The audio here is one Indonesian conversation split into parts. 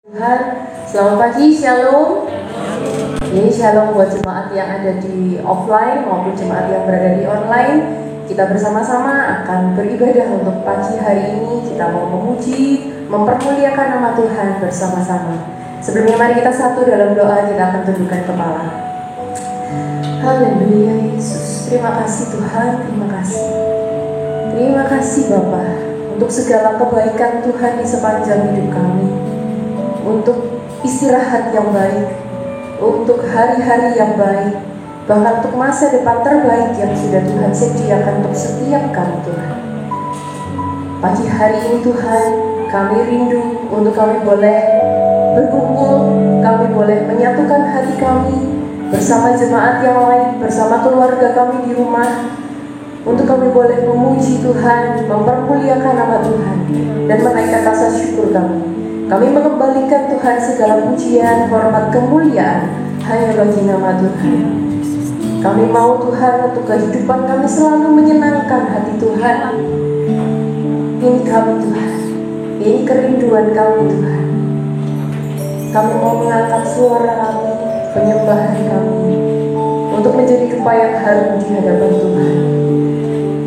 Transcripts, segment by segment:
Tuhan, selamat pagi, shalom. Ini shalom buat jemaat yang ada di offline maupun jemaat yang berada di online. Kita bersama-sama akan beribadah untuk pagi hari ini. Kita mau memuji, mempermuliakan nama Tuhan bersama-sama. Sebelumnya mari kita satu dalam doa, kita akan tundukkan kepala. Haleluya Yesus, terima kasih Tuhan, terima kasih. Terima kasih Bapa untuk segala kebaikan Tuhan di sepanjang hidup kami. Untuk istirahat yang baik, untuk hari-hari yang baik, bahkan untuk masa depan terbaik yang sudah Tuhan sediakan untuk setiap kami Tuhan. Pagi hari ini Tuhan, kami rindu untuk kami boleh berkumpul, kami boleh menyatukan hati kami bersama jemaat yang lain, bersama keluarga kami di rumah, untuk kami boleh memuji Tuhan, mempermuliakan nama Tuhan, dan menaikkan rasa syukur kami. Kami mengembalikan Tuhan segala pujian, hormat, kemuliaan hanya bagi nama Tuhan. Kami mau Tuhan untuk kehidupan kami selalu menyenangkan hati Tuhan. Ini kami Tuhan, ini kerinduan kami Tuhan. Kami mau mengangkat suara kami, penyembahan kami, untuk menjadi dupa yang harum di hadapan Tuhan.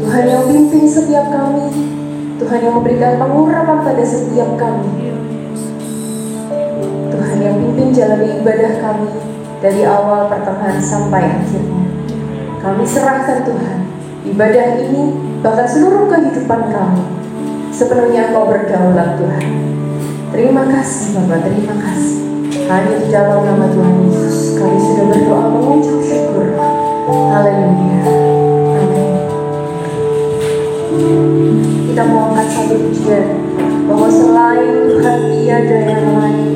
Tuhan yang pimpin setiap kami, Tuhan yang memberikan pengurapan pada setiap kami. Tuhan yang pimpin jalani ibadah kami dari awal, pertengahan, sampai akhirnya. Kami serahkan Tuhan ibadah ini, bahkan seluruh kehidupan kami, sepenuhnya Engkau berdaulat Tuhan. Terima kasih Bapa, terima kasih. Hanya di dalam nama Tuhan Yesus kami sudah berdoa mengucap syukur. Haleluya, amin. Kita mau angkat satu pujian bahwa selain Tuhan tiada yang lain.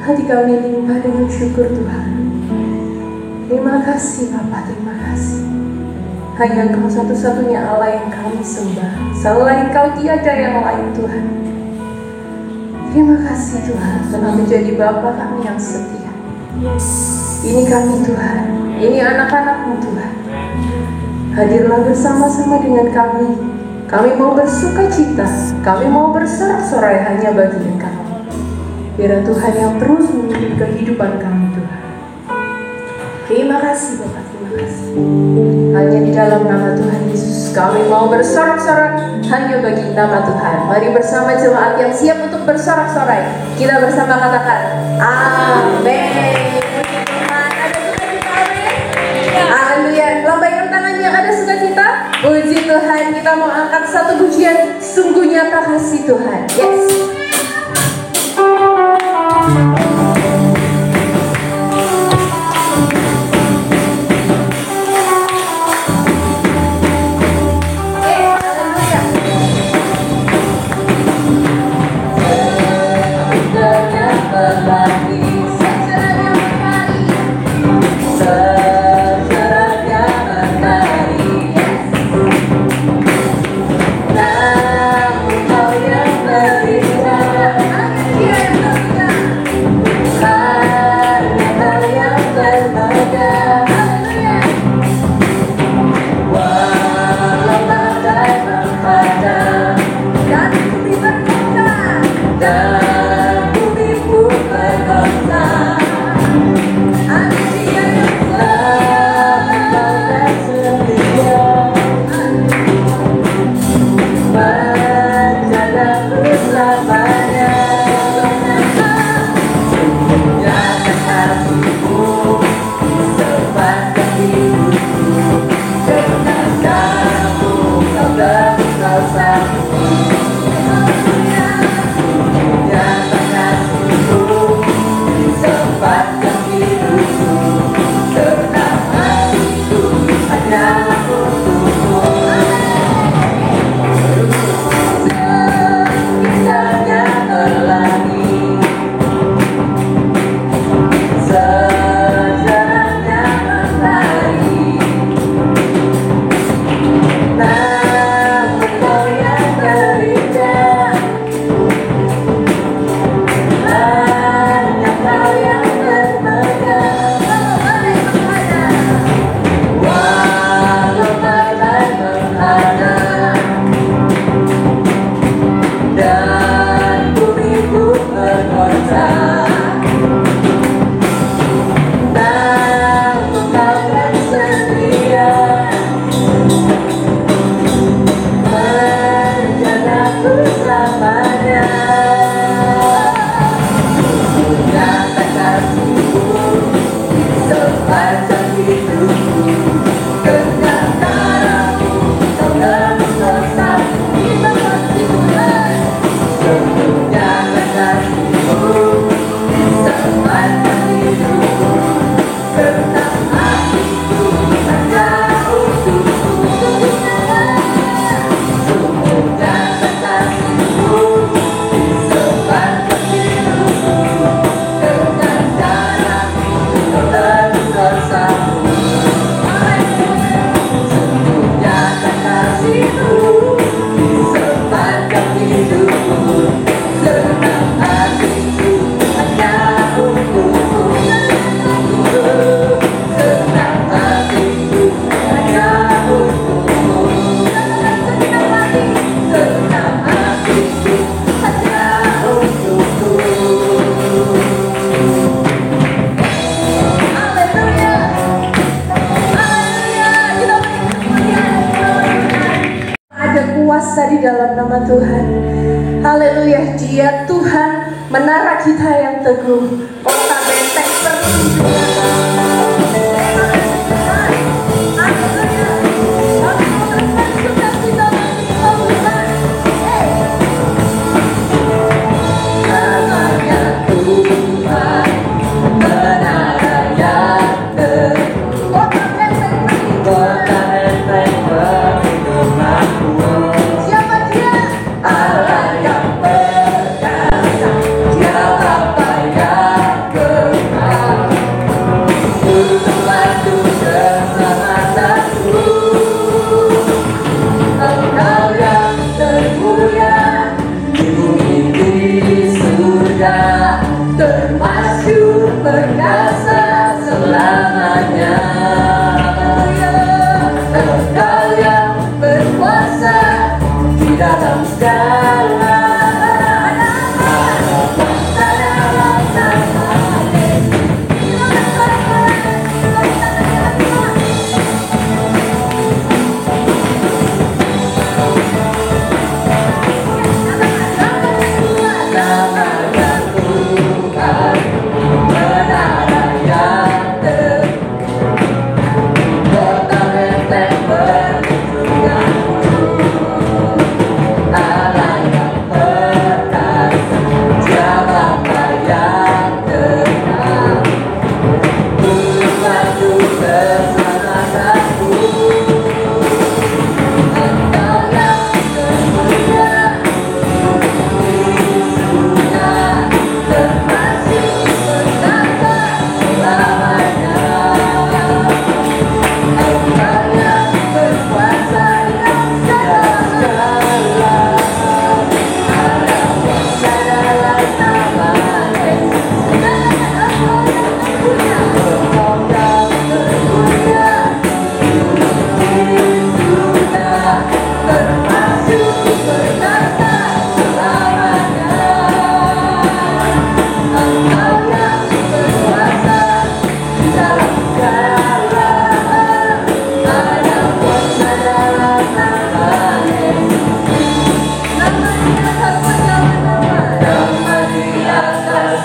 Hati kami limpah dengan syukur Tuhan. Terima kasih Bapa, terima kasih. Hanya Engkau satu-satunya Allah yang kami sembah. Selain Engkau tiada yang lain Tuhan. Terima kasih Tuhan telah menjadi Bapa kami yang setia. Ini kami Tuhan, ini anak-anak-Mu Tuhan. Hadirlah bersama-sama dengan kami. Kami mau bersuka cita, kami mau bersorak-sorai hanya bagi Engkau. Biar Tuhan yang terus memimpin kehidupan kami Tuhan. Terima kasih Bapak, terima kasih. Hanya di dalam nama Tuhan Yesus kami mau bersorak-sorai hanya bagi nama Tuhan. Mari bersama jemaat yang siap untuk bersorak-sorai. Kita bersama katakan amin. Haleluya. Lambaikan tangannya, ada sukacita. Puji Tuhan, kita mau angkat satu pujian. Sungguh nyata kasih Tuhan. Yes. Di dalam nama Tuhan. Haleluya, Dia Tuhan menara kita yang teguh, kota benteng perlindungan.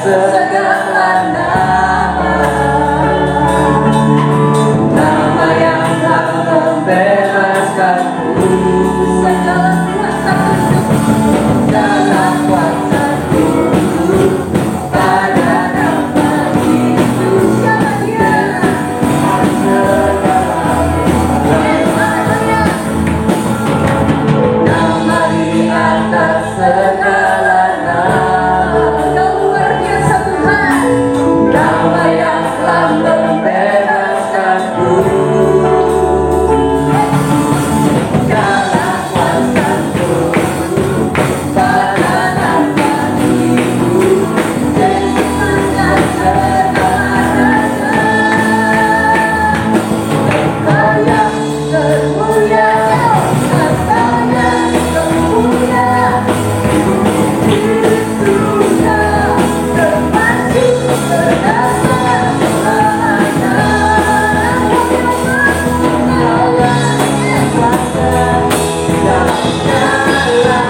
segala nama, nama yang telah membebaskanku, segala kuasa dalam kuasa pada nama Yesus. Siapa dia? Nama di atas segala nama, Kau luar biasa Tuhan. Nama yang telah membebaskanku, dalam kuasa-Ku pada nama Ibu Yesus menang segala raja. Engkau yang termulia, Engkau yang termulia, di surga termasuk berdasar selamanya. Engkau yang kuasa dalam segala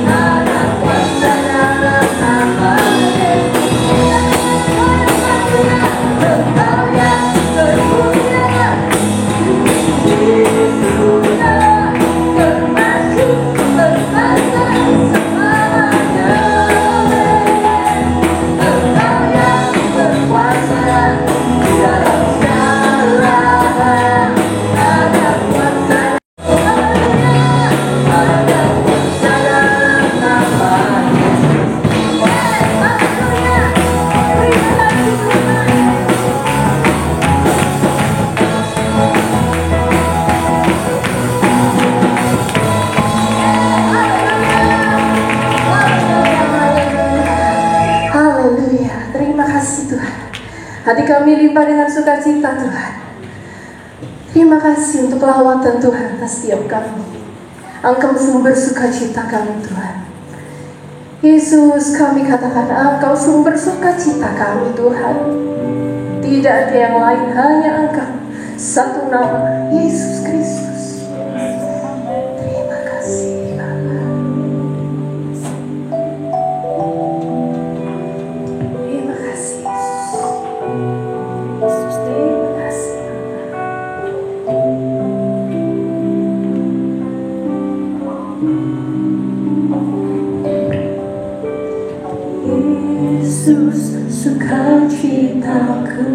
ada kuasa dalam nama Yesus. Engkau yang termulia, di surga termasuk berdasar selamanya. Engkau yang berkuasa dalam segala ada kuasa, ada kuasa dalam nama Yesus. Haleluya, terima kasih Tuhan. Haleluya, terima kasih Tuhan. Hati kami limpah dengan sukacita Tuhan. Terima kasih untuk lawatan Tuhan atas setiap kami. Engkau sumber sukacita kami Tuhan. Yesus, kami katakan Engkau sumber sukacita kami Tuhan. Tidak ada yang lain, hanya Engkau. Satu nama, Yesus Kristus. Terima kasih Bapa. Terima kasih Yesus. Yesus, terima kasih. Yesus, sukacitaku,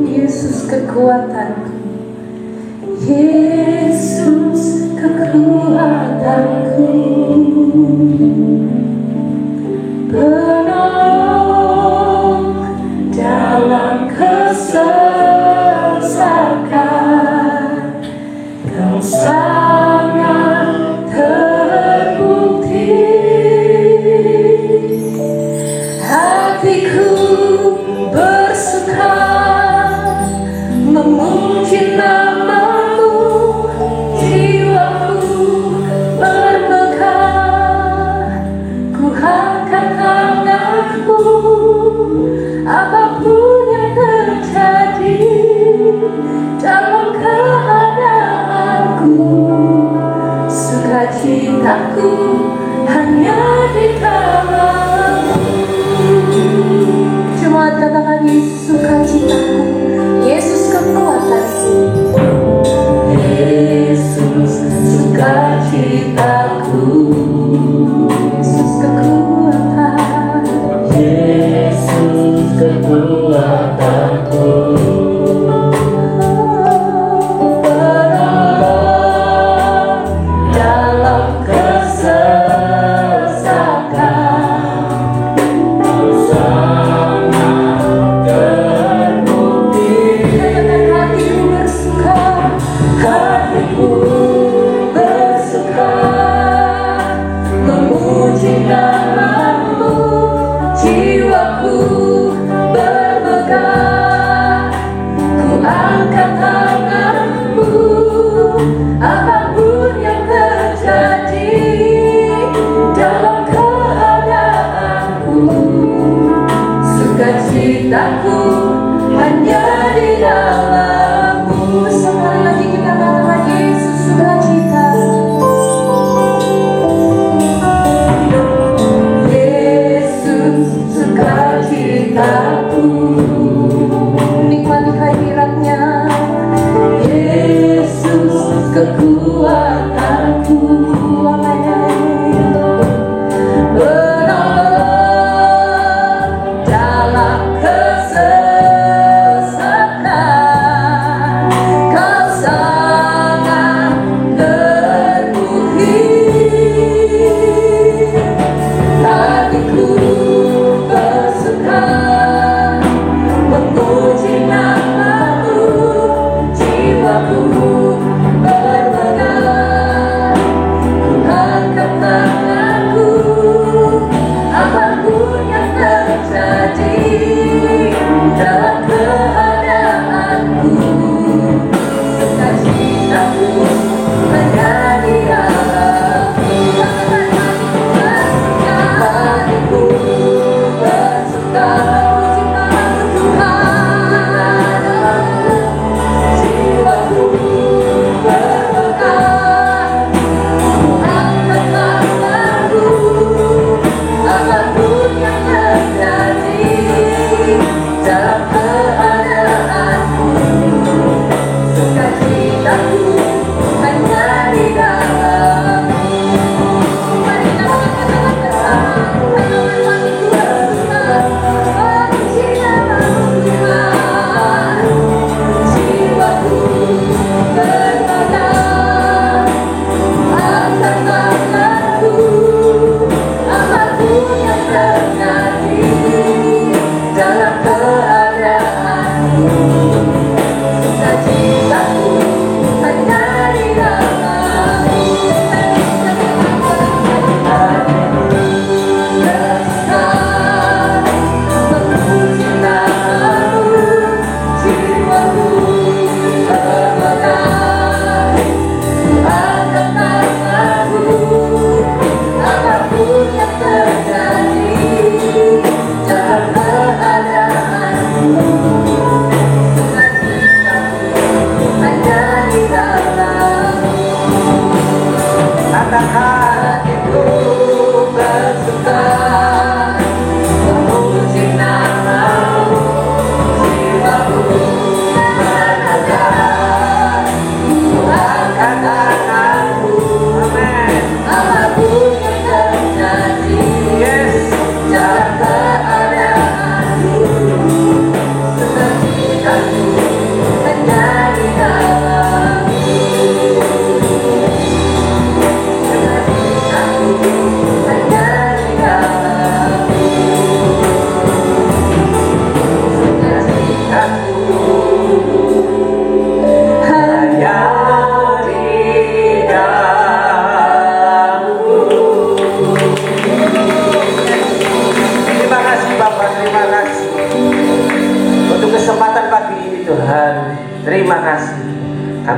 Yesus kekuatanku, Yesus kekuatanku, penolong dalam kesesakan, Kau sangat terbukti. Hatiku bersuka memuji nama-Mu, jiwaku bermegah. Ku angkat tanganku, apapun yang terjadi dalam keadaanku, sukacitaku hanya di dalam-Mu. Cuma katakan Yesus sukacitaku, Yesus kekuatanku, Yesus sukacitaku, Yesus kekuatan, Yesus kekuatanku, penolong dalam kesesakan, hatiku bersuka memuji nama-Mu, jiwaku bermegah. Ku angkat tanganku, apapun yang terjadi dalam keadaanku, sukacitaku hanya di dalam-Mu. Sekali lagi kita katakan Yesus sukacita, Yesus sukacita.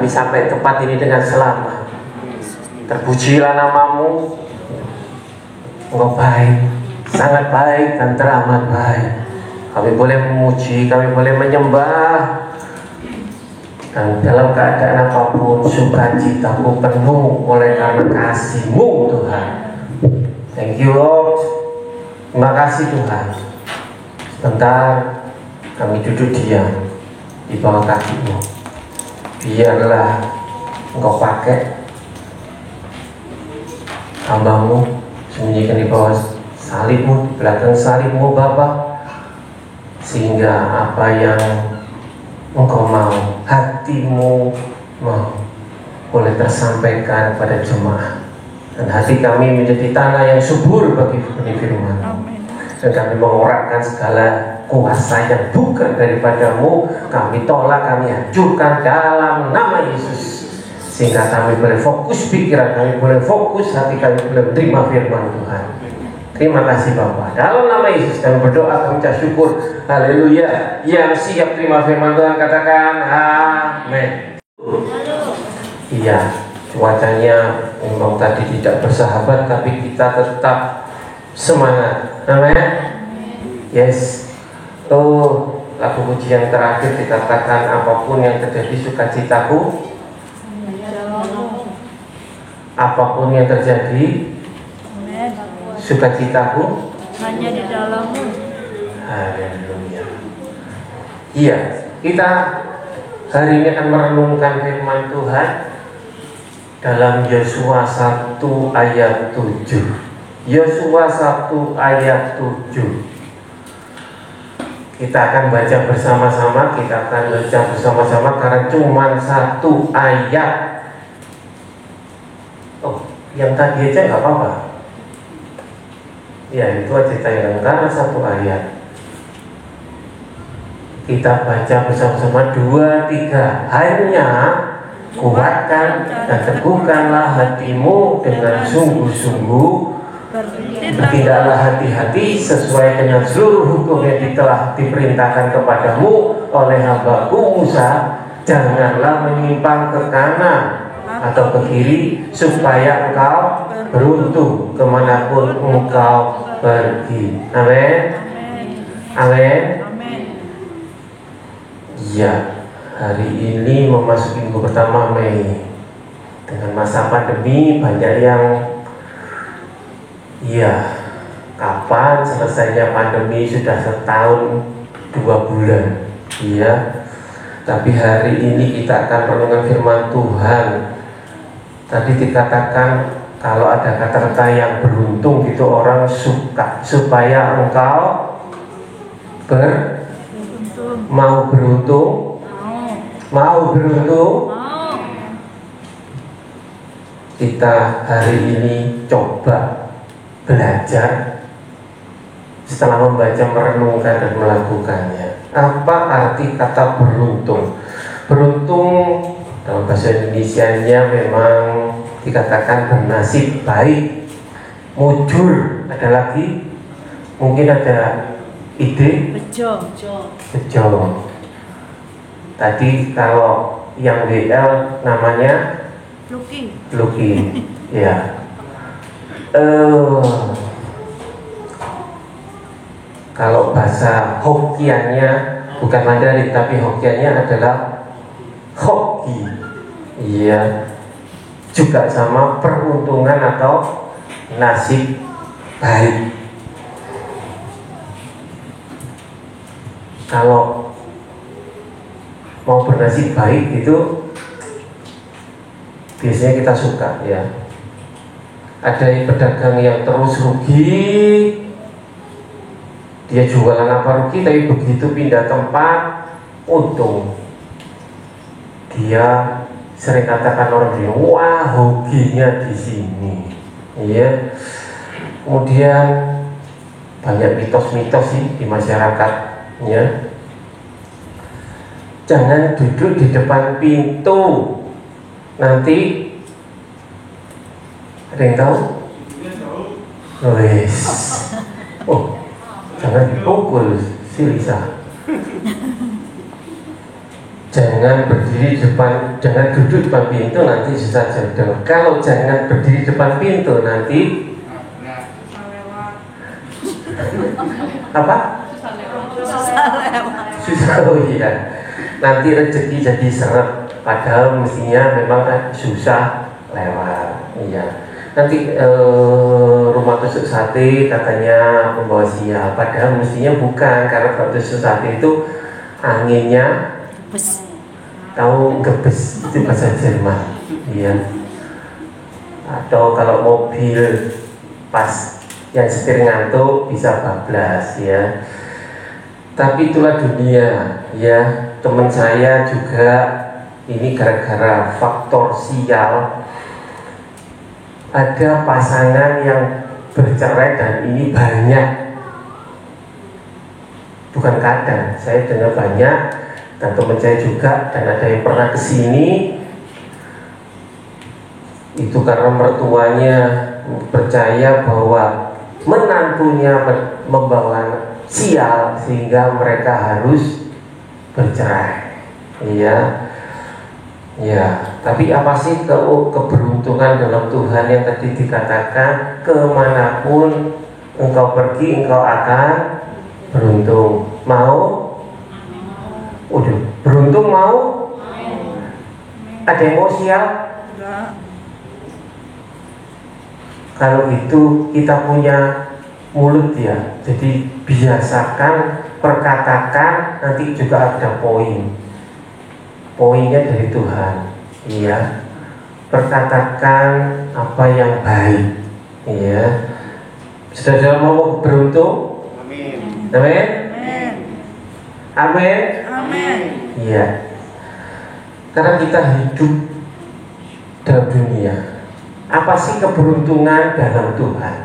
kami sampai tempat ini dengan selamat. Terpujilah namamu. Engkau baik, sangat baik dan teramat baik. Kami boleh memuji, kami boleh menyembah, dan dalam keadaan apapun sukacitaku penuh oleh karena kasih-Mu Tuhan. Thank you Lord. Terima kasih Tuhan. Sebentar kami duduk diam di bawah kaki-Mu. Biarlah Engkau pakai hamba-Mu, sembunyikan di bawah salib-Mu, di belakang salib-Mu Bapa, sehingga apa yang Engkau mau, hati-Mu mau, boleh tersampaikan pada jemaat. Dan hati kami menjadi tanah yang subur bagi benih firman. Dan kami mengorakkan segala kuasa yang bukan daripada-Mu. Kami tolak, kami hancurkan dalam nama Yesus. Sehingga kami boleh fokus pikiran kami, boleh fokus hati kami, boleh menerima firman Tuhan. Terima kasih Bapak. Dalam nama Yesus kami berdoa, kami ucap syukur. Haleluya. Yang siap terima firman Tuhan katakan amin. Iya, cuacanya memang tadi tidak bersahabat, tapi kita tetap semangat. Amin. Yes. Lagu pujian terakhir dikatakan apapun yang terjadi sukacitaku. Apapun yang terjadi, sukacitaku hanya di dalam-Mu. Haleluya. Iya, kita hari ini akan merenungkan firman Tuhan dalam Yosua 1 ayat 7. Yosua 1 ayat 7. Kita akan baca bersama-sama, kita akan baca bersama-sama karena cuma satu ayat. Yang tadi aja nggak apa-apa. Ya itu aja tayangan karena satu ayat. Kita baca bersama-sama 2, 3. Hanya kuatkan dan teguhkanlah hatimu dengan sungguh-sungguh. Bertindaklah hati-hati sesuai dengan seluruh hukum yang telah diperintahkan kepadamu oleh hamba-Ku Musa. Janganlah menyimpang ke kanan atau ke kiri, supaya engkau beruntung kemanapun engkau pergi. Amin. Amin. Ya, hari ini memasuki minggu pertama Mei. Dengan masa pandemi banyak yang kapan selesainya pandemi? Sudah setahun 2 bulan. Tapi hari ini kita akan merenungkan firman Tuhan. Tadi dikatakan kalau ada kata-kata yang beruntung gitu, orang suka, supaya engkau mau beruntung. Kita hari ini coba belajar setelah membaca, merenungkan dan melakukannya. Apa arti kata beruntung? Beruntung dalam bahasa Indonesianya memang dikatakan bernasib baik, mujur. Ada lagi? Mungkin ada ide? Bejo. Tadi kalau yang WL namanya Lucky. Ya. Kalau bahasa Hokkiannya bukan Mandarin, tapi Hokkiannya adalah hoki. Iya. Juga sama peruntungan atau nasib baik. Kalau mau bernasib baik itu biasanya kita suka ya. Ada pedagang yang terus rugi, dia jualan apa rugi, tapi begitu pindah tempat untung. Dia sering katakan orang dia, wah hokinya di sini, iya. Kemudian banyak mitos-mitos sih di masyarakat, ya. Jangan duduk di depan pintu, nanti ada yang tahu? Wes, jangan dipukul si Lisa. jangan berdiri depan, jangan duduk depan pintu nanti susah jodoh. Kalau jangan berdiri depan pintu nanti apa? Susah, oh iya. Nanti rezeki jadi seret, padahal mestinya memang susah lewat. Iya. Nanti rumah tusuk sate katanya membawa sial, padahal mestinya bukan, karena kalau tusuk sate itu anginnya tahu gebes, itu bahasa Jerman. Iya. Atau kalau mobil pas yang setir ngantuk bisa bablas ya. Tapi itulah dunia ya. Teman saya juga ini gara-gara faktor sial, ada pasangan yang bercerai dan ini banyak, bukan kadang, saya dengar banyak dan teman saya juga, dan ada yang pernah kesini itu karena mertuanya percaya bahwa menantunya membawa sial sehingga mereka harus bercerai. Iya. Ya, tapi apa sih keberuntungan dalam Tuhan yang tadi dikatakan, kemanapun engkau pergi engkau akan beruntung. Mau? Udah, beruntung mau? Ada yang mau sial? Kalau itu kita punya mulut ya, jadi biasakan perkatakan, nanti juga ada poinnya dari Tuhan. Iya, perkatakan apa yang baik. Iya, saudara mau beruntung? Amin. Amin. Amin. Amin. Iya, karena kita hidup dalam dunia. Apa sih keberuntungan dalam Tuhan?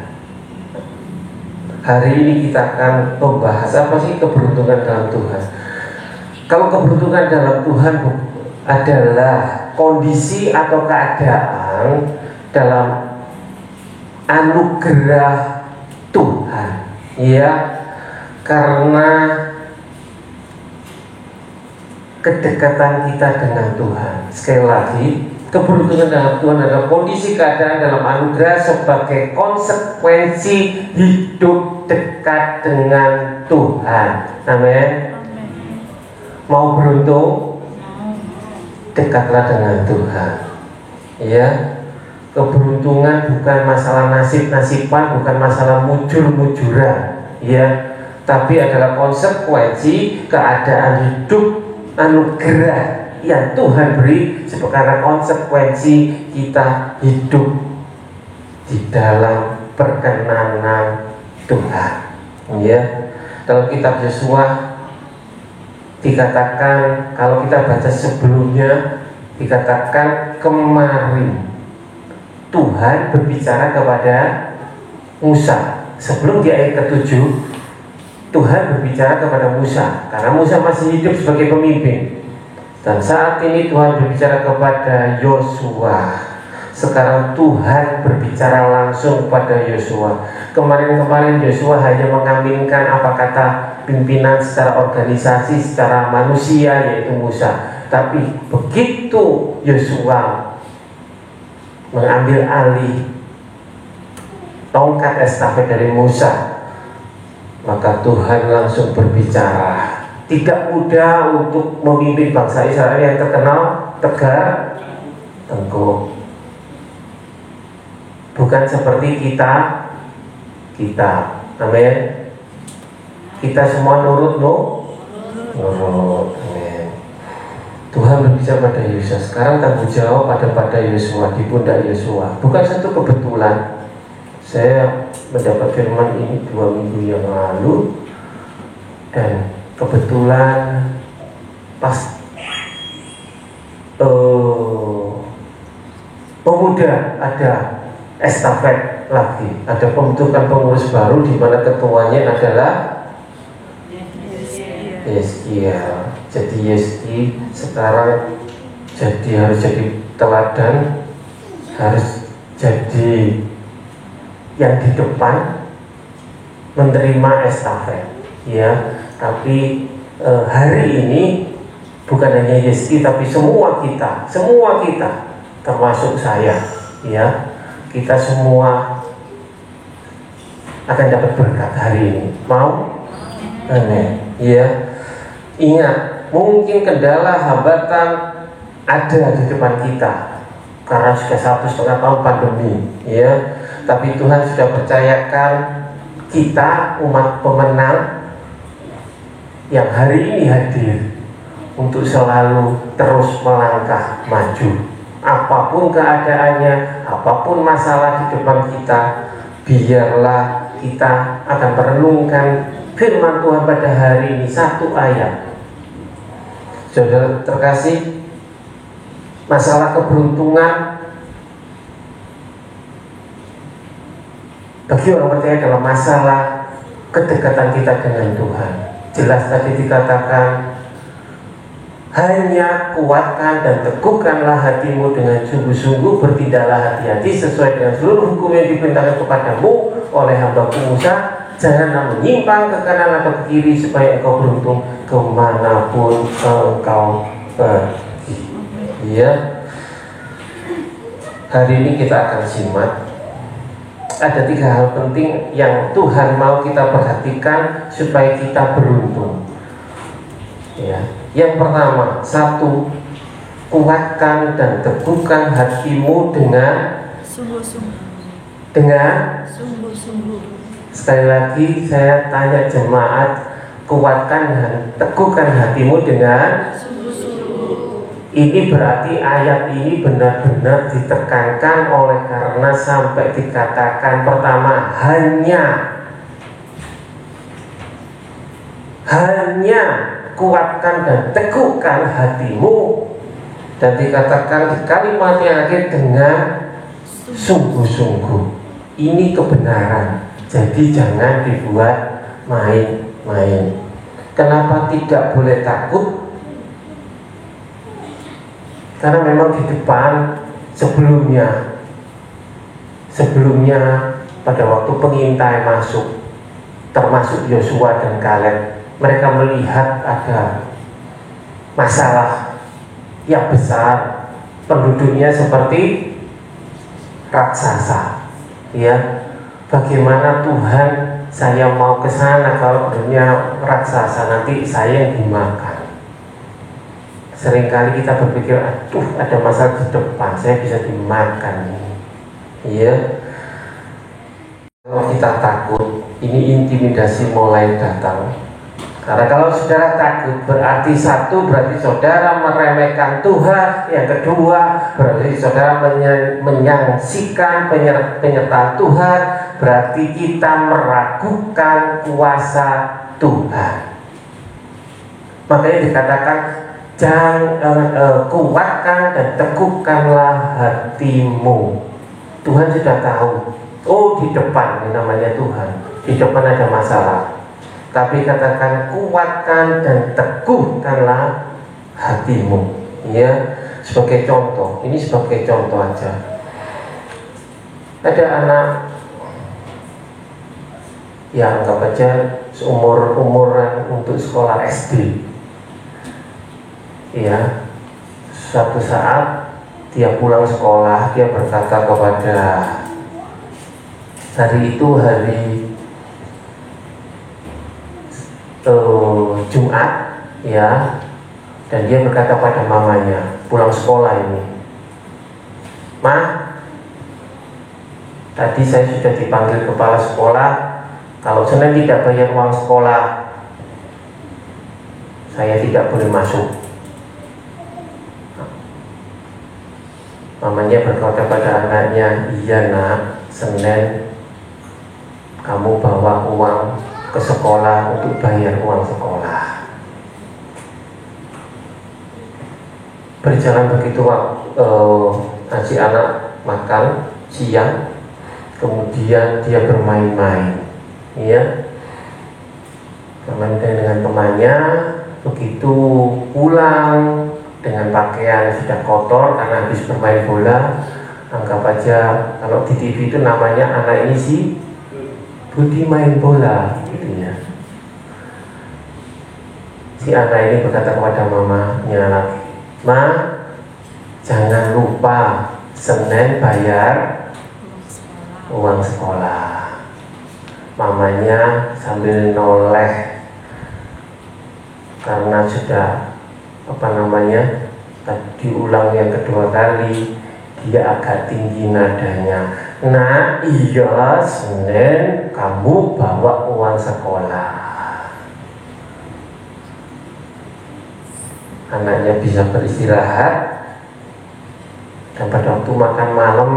Hari ini kita akan membahas apa sih keberuntungan dalam Tuhan. Kalau keberuntungan dalam Tuhan adalah kondisi atau keadaan dalam anugerah Tuhan, ya, karena kedekatan kita dengan Tuhan. Sekali lagi, keberuntungan dalam Tuhan adalah kondisi keadaan dalam anugerah sebagai konsekuensi hidup dekat dengan Tuhan. Amin. Mau beruntung, dekatlah dengan Tuhan. Ya, keberuntungan bukan masalah nasib-nasiban, bukan masalah mujur-mujuran, ya, tapi adalah konsekuensi keadaan hidup anugerah yang Tuhan beri sebagai konsekuensi kita hidup di dalam perkenanan Tuhan. Ya, dalam kitab Yosua dikatakan, kalau kita baca sebelumnya dikatakan kemarin Tuhan berbicara kepada Musa. Sebelum di ayat ke-7 Tuhan berbicara kepada Musa, karena Musa masih hidup sebagai pemimpin. Dan saat ini Tuhan berbicara kepada Yosua. Sekarang Tuhan berbicara langsung kepada Yosua. Kemarin Yosua hanya mengaminkan apa kata pimpinan secara organisasi, secara manusia, yaitu Musa. Tapi begitu Yosua mengambil alih tongkat estafet dari Musa, maka Tuhan langsung berbicara. Tidak mudah untuk memimpin bangsa Israel yang terkenal tegar tengkuk. Bukan seperti kita. Amin. Kita semua nurut, nurut. Amin. Tuhan berbicara pada Yosua. Sekarang tanggung jawab pada Yosua, di pundak Yosua. Bukan satu kebetulan. Saya mendapat firman ini 2 minggu yang lalu, dan kebetulan pas pemuda ada estafet lagi, ada pembentukan pengurus baru di mana ketuanya adalah Yeskiel. Jadi Yeski sekarang harus jadi teladan, harus jadi yang di depan menerima estafet, ya. Tapi hari ini bukan hanya Yesi tapi semua kita, termasuk saya, ya, kita semua akan dapat berkat hari ini. Mau? Amin. Ya, ingat, mungkin kendala hambatan ada di depan kita karena sudah 1,5 tahun pandemi, ya. Tapi Tuhan sudah percayakan kita umat pemenang yang hari ini hadir untuk selalu terus melangkah maju. Apapun keadaannya, apapun masalah di depan kita, biarlah kita akan merenungkan firman Tuhan pada hari ini, satu ayat. Saudara terkasih, masalah keberuntungan bagi orang percaya adalah masalah kedekatan kita dengan Tuhan. Jelas tadi dikatakan, hanya kuatkan dan teguhkanlah hatimu dengan sungguh-sungguh, bertindaklah hati-hati sesuai dengan seluruh hukum yang diperintahkan kepadamu oleh hamba-Ku Musa. Janganlah menyimpang ke kanan atau ke kiri, supaya engkau beruntung kemanapun engkau pergi. Ya, hari ini kita akan simak ada 3 hal penting yang Tuhan mau kita perhatikan supaya kita beruntung. Ya, yang pertama, 1, kuatkan dan teguhkan hatimu dengan sungguh-sungguh. Dengan Sungguh-sungguh. Sekali lagi saya tanya jemaat, kuatkan dan teguhkan hatimu dengan Sungguh-sungguh. ini berarti ayat ini benar-benar ditekankan oleh karena sampai dikatakan pertama hanya kuatkan dan teguhkan hatimu, dan dikatakan di kalimat yang akhir dengan sungguh-sungguh. Ini kebenaran, jadi jangan dibuat main-main. Kenapa tidak boleh takut? Karena memang di depan sebelumnya pada waktu pengintai masuk, termasuk Yosua dan Kaleb, mereka melihat ada masalah yang besar, penduduknya seperti raksasa. Ya, bagaimana Tuhan, saya mau ke sana kalau penduduknya raksasa, nanti saya yang dimakan. Seringkali kita berpikir, aduh ada masalah di depan, saya bisa dimakan. Ya, kalau kita takut, ini intimidasi mulai datang. Karena kalau saudara takut, berarti 1, berarti saudara meremehkan Tuhan. Yang kedua, berarti saudara menyaksikan penyertaan Tuhan. Berarti kita meragukan kuasa Tuhan. Makanya dikatakan, kuatkan dan teguhkanlah hatimu. Tuhan sudah tahu. Oh, di depan, ini namanya Tuhan, di depan ada masalah. Tapi katakan kuatkan dan teguhkanlah hatimu. Ya, sebagai contoh, ini sebagai contoh aja. Ada anak, ya anggap aja seumuran untuk sekolah SD. Ya, suatu saat dia pulang sekolah, dia berkata kepada, hari itu hari Jumat, ya, dan dia berkata pada mamanya pulang sekolah ini, "Ma, tadi saya sudah dipanggil kepala sekolah, kalau Senin tidak bayar uang sekolah, saya tidak boleh masuk." Mamanya berkata pada anaknya, "Iya nak, Senin kamu bawa uang ke sekolah untuk bayar uang sekolah." Berjalan begitu, si anak makan siang, kemudian dia bermain-main, ya, bermain dengan temannya. Begitu pulang dengan pakaian sudah kotor karena habis bermain bola. Anggap aja kalau di TV itu namanya anak ini si Budi main bola, gitu ya. Si anak ini berkata kepada mamanya lagi, "Ma, jangan lupa Senin bayar uang sekolah." Mamanya sambil noleh karena sudah diulang yang kedua kali, dia agak tinggi nadanya. "Nah, iya Senin kamu bawa uang sekolah." Anaknya bisa beristirahat, dan pada waktu makan malam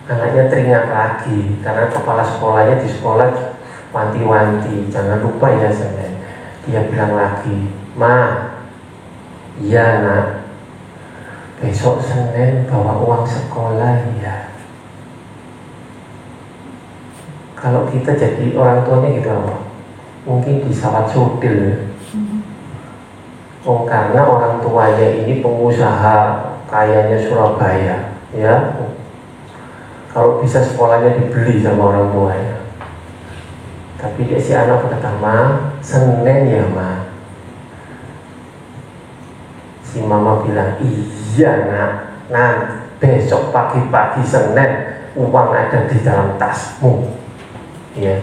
anaknya teringat lagi karena kepala sekolahnya di sekolah wanti-wanti, "Jangan lupa ya Senin." Dia bilang lagi, "Ma, iya nak, besok Senin bawa uang sekolah ya." Kalau kita jadi orang tuanya gitu apa? Mungkin disawat sudil. Karena orang tuanya ini pengusaha kayanya Surabaya, ya. Kalau bisa sekolahnya dibeli sama orang tuanya. Tapi dia si anak berkata, "Ma, Senin ya Ma." Si mama bilang, "Iya nak, nah besok pagi-pagi Senin uang ada di dalam tasmu." Ya,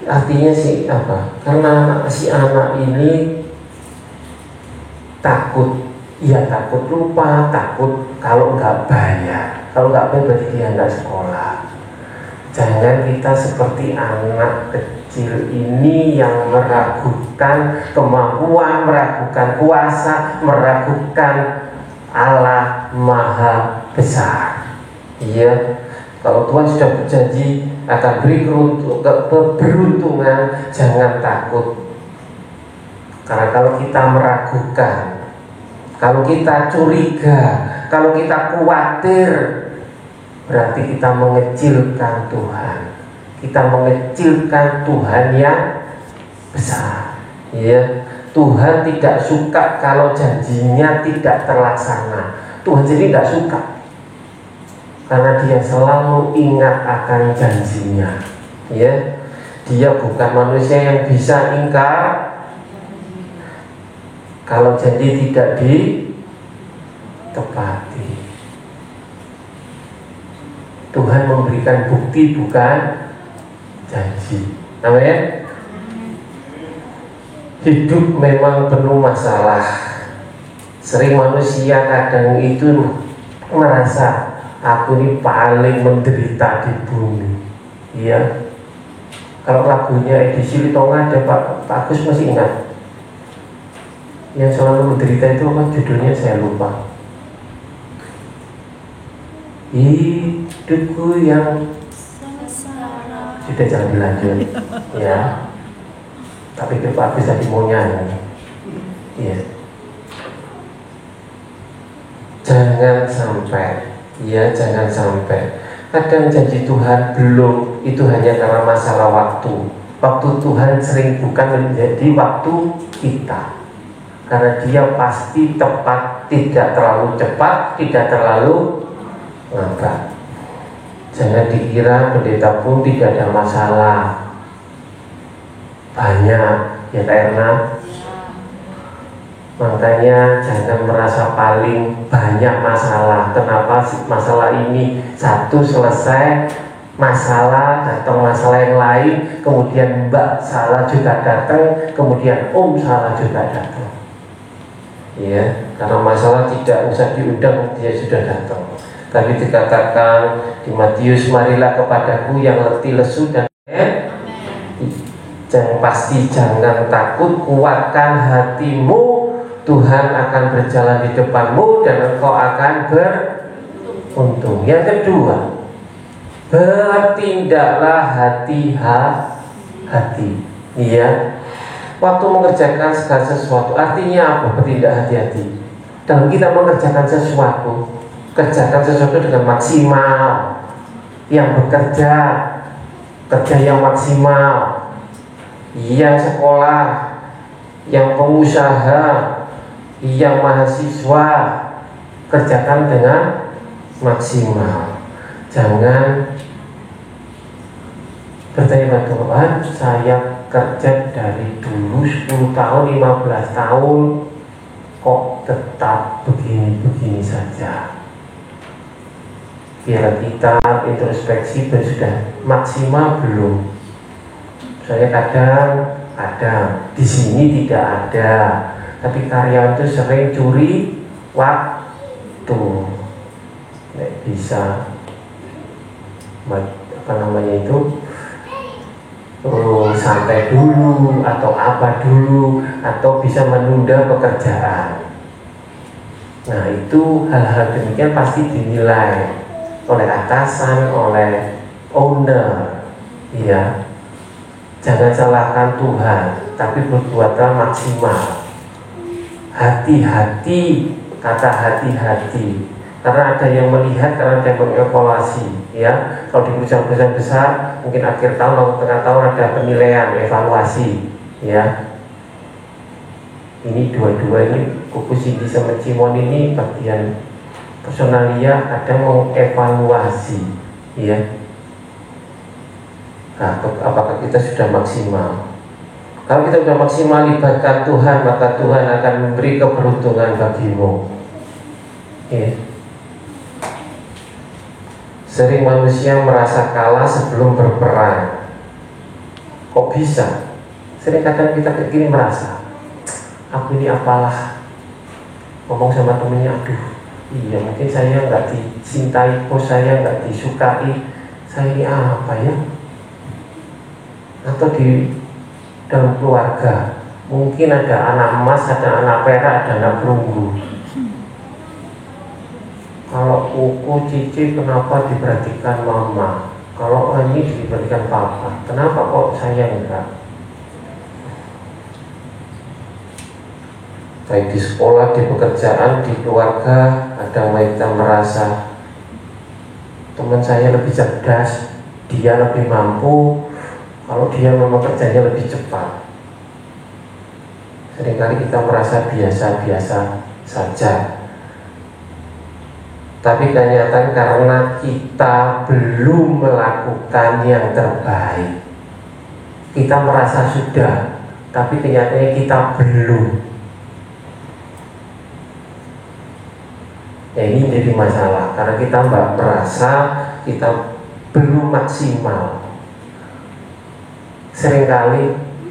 artinya sih apa? Karena si anak ini takut lupa, takut kalau nggak bayar. Kalau nggak bayar berarti dia nggak sekolah. Jangan kita seperti anak kecil ini yang meragukan kemampuan, meragukan kuasa, meragukan Allah Maha Besar. Iya, kalau Tuhan sudah berjanji akan beri keberuntungan, jangan takut. Karena kalau kita meragukan, kalau kita curiga, kalau kita khawatir, berarti kita mengecilkan Tuhan. Kita mengecilkan Tuhan yang besar. Ya, Tuhan tidak suka kalau janjinya tidak terlaksana. Tuhan jadi tidak suka, karena Dia selalu ingat akan janjinya. Ya, Dia bukan manusia yang bisa ingkar kalau janji tidak ditepati. Tuhan memberikan bukti bukan janji. Amin. Hidup memang penuh masalah. Sering manusia kadang itu merasa, "Aku ini paling menderita di bumi." Iya. Kalau lagunya edisi Litonga ada Pak Agus masih ingat? Yang selalu menderita itu apa judulnya, saya lupa. Hidupku yang sudah, jangan dilanjut ya. Tapi Pak Agus tadi mau nyanyi. Ya, jangan sampai, ya jangan sampai. Kadang janji Tuhan belum, itu hanya karena masalah waktu. Waktu Tuhan sering bukan menjadi waktu kita, karena Dia pasti tepat, tidak terlalu cepat, tidak terlalu lambat. Jangan dikira pendeta pun tidak ada masalah. Banyak, ya Kak Erna. Makanya jangan merasa paling banyak masalah. Kenapa masalah ini satu selesai, masalah datang masalah yang lain, kemudian Mbak salah juga datang, kemudian Om salah juga datang. Ya, karena masalah tidak usah diundang, dia sudah datang. Tadi dikatakan di Matius, "Marilah kepadaku yang letih lesu dan yang pasti jangan takut, kuatkan hatimu. Tuhan akan berjalan di depanmu dan engkau akan beruntung." Yang kedua, bertindaklah hati-hati. Iya, waktu mengerjakan segala sesuatu. Artinya apa bertindak hati-hati? Dalam kita mengerjakan sesuatu, kerjakan sesuatu dengan maksimal. Yang bekerja, kerja yang maksimal. Yang sekolah, yang pengusaha, yang mahasiswa, kerjakan dengan maksimal. Jangan bertanya pada Tuhan, "Saya kerja dari dulu 10 tahun, 15 tahun kok tetap begini-begini saja. Biar kita introspeksi sudah maksimal belum. Soalnya kadang ada, di sini tidak ada, tapi karyawan itu sering curi waktu. Nggak bisa apa namanya itu santai dulu atau apa dulu, atau bisa menunda pekerjaan. Nah itu hal-hal demikian pasti dinilai oleh atasan, oleh owner, ya. Jangan salahkan Tuhan, tapi berbuatlah maksimal. Hati-hati, kata hati-hati, karena ada yang melihat, karena ada yang mengevaluasi, ya. Kalau di perusahaan-perusahaan besar, mungkin akhir tahun atau tengah tahun ada penilaian, evaluasi, ya. Ini dua-dua ini, Kuku Cindy sama Cimon ini bagian personalia, kadang mengevaluasi, ya. Nah, apakah kita sudah maksimal? Kalau kita sudah maksimal libatkan Tuhan, maka Tuhan akan memberi keberuntungan bagimu, ya. Sering manusia merasa kalah sebelum berperang. Kok bisa? Sering kadang kita kayak gini merasa, aku ini apalah. Ngomong sama temennya, aduh, iya mungkin saya nggak dicintai, bos saya nggak disukai, saya ini apa ya? Atau di dalam keluarga, mungkin ada anak emas, ada anak perak, ada anak perunggu. Kalau Kuku Cici kenapa diperhatikan mama? Kalau ini diperhatikan papa, kenapa kok saya enggak? Baik di sekolah, di pekerjaan, di keluarga, kadang kita merasa teman saya lebih cerdas, dia lebih mampu, kalau dia memang kerjanya lebih cepat. Seringkali kita merasa biasa-biasa saja. Tapi kenyataan karena kita belum melakukan yang terbaik, kita merasa sudah, tapi kenyataannya kita belum. Ya ini jadi masalah, karena kita merasa kita belum maksimal.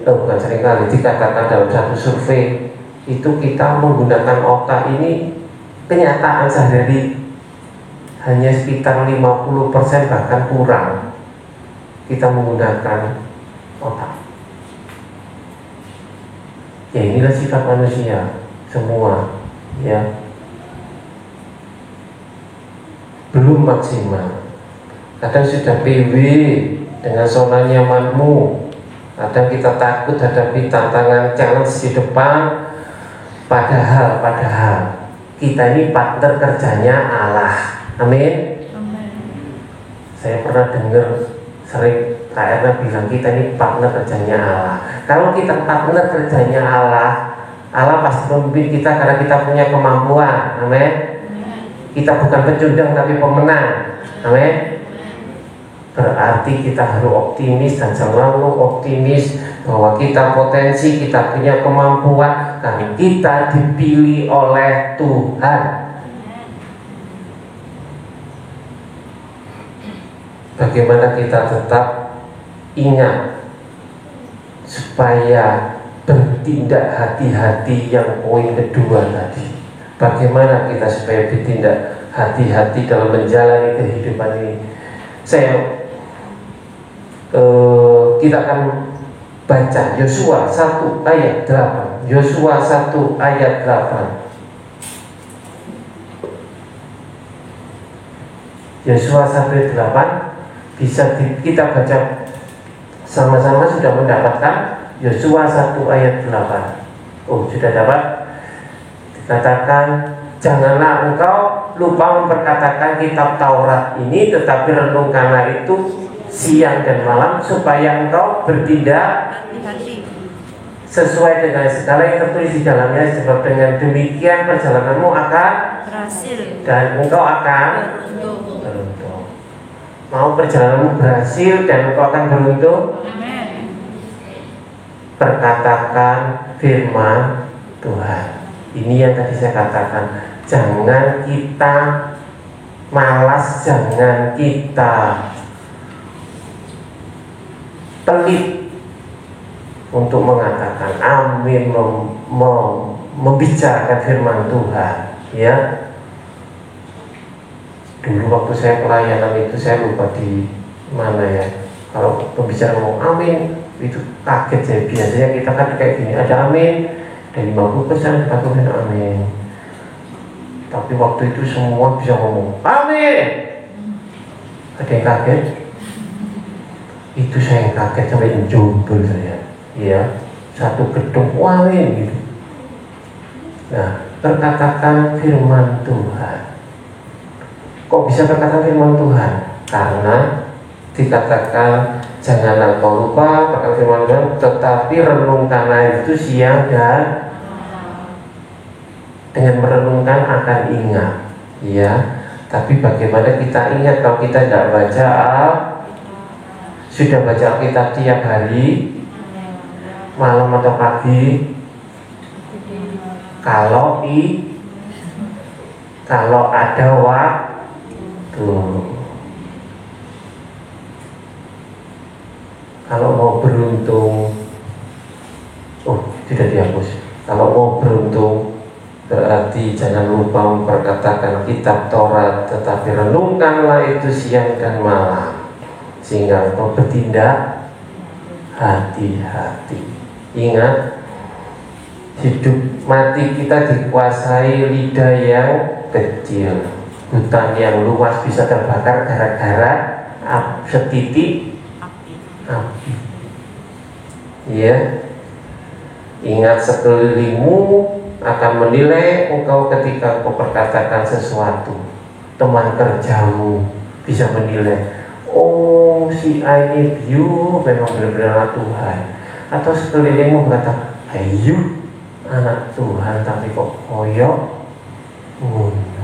Bukan seringkali, dikatakan dalam satu survei itu kita menggunakan otak ini, kenyataan sehari-hari hanya sekitar 50% bahkan kurang kita menggunakan otak. Ya inilah sifat manusia semua, ya. Belum maksimal. Kadang sudah PW dengan zona nyamanmu, kadang kita takut hadapi tantangan challenge di depan. Padahal kita ini partner kerjanya Allah. Amin. Saya pernah dengar sering KRN bilang kita ini partner kerjanya Allah. Kalau kita partner kerjanya Allah, Allah pasti memimpin kita karena kita punya kemampuan. Amin. Kita bukan pecundang tapi pemenang. Amin. Berarti kita harus optimis dan selalu optimis bahwa kita potensi, kita punya kemampuan, karena kita dipilih oleh Tuhan. Bagaimana kita tetap ingat supaya bertindak hati-hati yang poin kedua tadi. Bagaimana kita supaya bertindak hati-hati dalam menjalani kehidupan ini. Kita akan baca Yosua 1 ayat 8. Yosua 1 ayat 8. Yosua 1 ayat 8 bisa kita baca sama-sama. Sudah mendapatkan Yosua 1 ayat 8. Oh, sudah dapat. Dikatakan, janganlah engkau lupa memperkatakan kitab Taurat ini, tetapi renungkanlah itu siang dan malam, supaya engkau bertindak sesuai dengan segala yang tertulis di dalamnya, sebab dengan demikian perjalananmu akan berhasil dan engkau akan beruntung. Mau perjalananmu berhasil dan engkau akan beruntung? Amin. perkatakan firman Tuhan. Ini yang tadi saya katakan, jangan kita malas, jangan kita pelit untuk mengatakan amin, membicarakan firman Tuhan, ya. Dulu waktu saya pelayanan itu, saya lupa di mana ya, kalau pembicara ngomong amin itu kaget saya. Biasanya kita kan kayak gini, ada amin dan 50% katakan amin. Tapi waktu itu semua bisa ngomong amin. Ada yang kaget? Itu saya yang kaget sampai menjubel saya. Ya, satu gedung amin gitu. Nah, perkatakan firman Tuhan. Kok bisa perkatakan firman Tuhan? Karena dikatakan janganlah kau lupa perkatakan firman Tuhan, tetapi renungkanlah itu siang dan dengan merenungkan akan ingat, ya. Tapi bagaimana kita ingat kalau kita tidak baca sudah baca Alkitab tiap hari, malam atau pagi? Kalau ada waktu, kalau mau beruntung, tidak dihapus. Kalau mau beruntung, berarti jangan lupa memperkatakan kitab Taurat, tetapi renungkanlah itu siang dan malam, sehingga engkau bertindak hati-hati. Ingat, hidup mati kita dikuasai lidah yang kecil. Hutan yang luas bisa terbakar gara-gara setitik api. Ya, ingat sekelilingmu akan menilai engkau ketika engkau perkatakan sesuatu. Teman kerjamu bisa menilai, oh si A ini memang benar-benar Tuhan. Atau sekelilingmu berkata, ayo anak Tuhan tapi kok koyok ngono.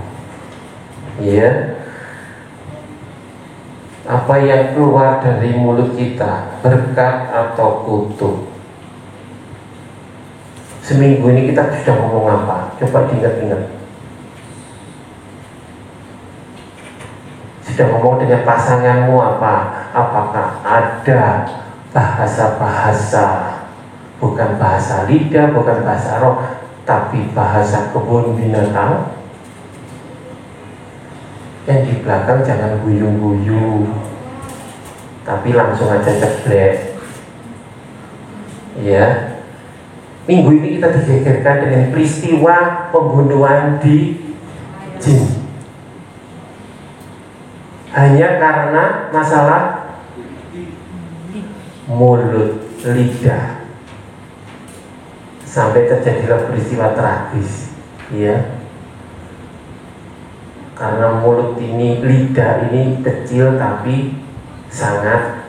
Ya, apa yang keluar dari mulut kita, berkat atau kutuk? Seminggu ini kita sudah ngomong apa? Coba diingat-ingat. Sudah ngomong dengan pasanganmu apa? Apakah ada bahasa-bahasa, bukan bahasa lidah, bukan bahasa roh, tapi bahasa kebun binatang? Yang di belakang jangan guyu-guyu, tapi langsung aja ceblek. Ya, minggu ini kita digegerkan dengan peristiwa pembunuhan di Jin, hanya karena masalah mulut, lidah, sampai terjadilah peristiwa tragis. Ya, karena mulut ini, lidah ini kecil tapi sangat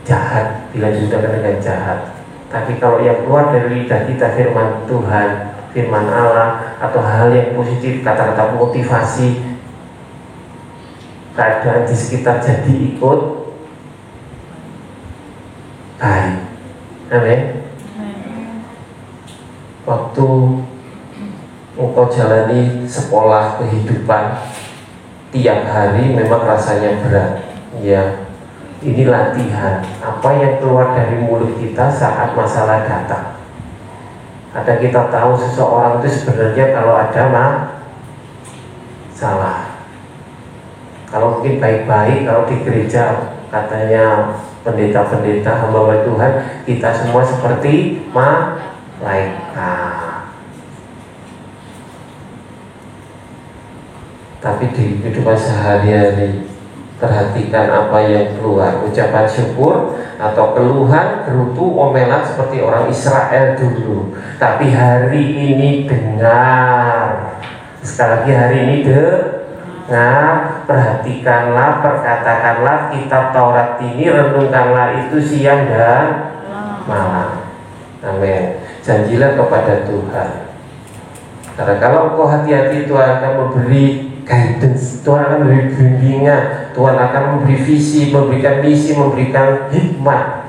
jahat bila digunakan dengan jahat. Tapi kalau yang keluar dari lidah kita firman Tuhan, firman Allah, atau hal yang positif, kata-kata motivasi, keadaan di sekitar jadi ikut baik. Amin. Waktu engkau jalani sekolah kehidupan tiap hari memang rasanya berat, ya. Ini latihan. Apa yang keluar dari mulut kita saat masalah datang. Ada kita tahu seseorang itu sebenarnya kalau ada masalah, kalau mungkin baik-baik, kalau di gereja katanya pendeta-pendeta, hamba Tuhan, kita semua seperti malaikat. Tapi di kehidupan sehari-hari, perhatikan apa yang keluar, ucapan syukur atau keluhan, gerutu, omelan seperti orang Israel dulu. Tapi hari ini dengar, sekali lagi hari ini dengar, perhatikanlah, perkatakanlah kitab Taurat ini, renungkanlah itu siang dan malam. Amin. Janjilah kepada Tuhan. Karena kalau kau hati-hati, Tuhan akan memberi guidance, Tuhan akan memberi bimbingan, Tuhan akan memberi visi, memberikan misi, memberikan hikmat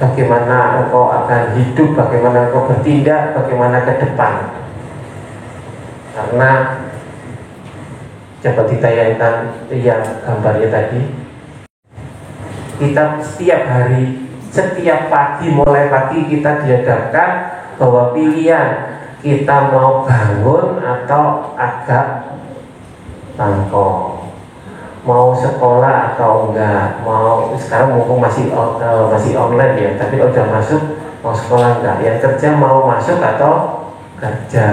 bagaimana engkau akan hidup, bagaimana engkau bertindak, bagaimana ke depan. Karena coba ditayangkan yang gambarnya tadi, kita setiap hari, setiap pagi, mulai pagi kita dihadapkan bahwa pilihan kita mau bangun atau agak bangkok, mau sekolah atau enggak, mau sekarang mumpung masih online ya, tapi kalau udah masuk mau sekolah enggak, yang kerja mau masuk atau kerja,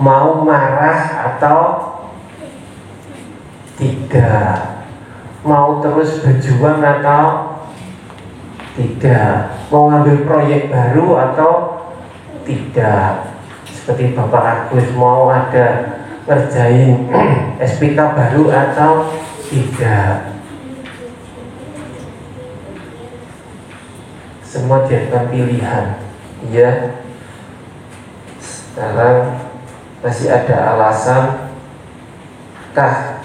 mau marah atau tidak, mau terus berjuang atau tidak, mau ngambil proyek baru atau tidak. Seperti Bapak Agus, mau ada ngerjain SPK baru atau tidak. Semua jadikan pilihan. Ya, sekarang masih ada alasan kah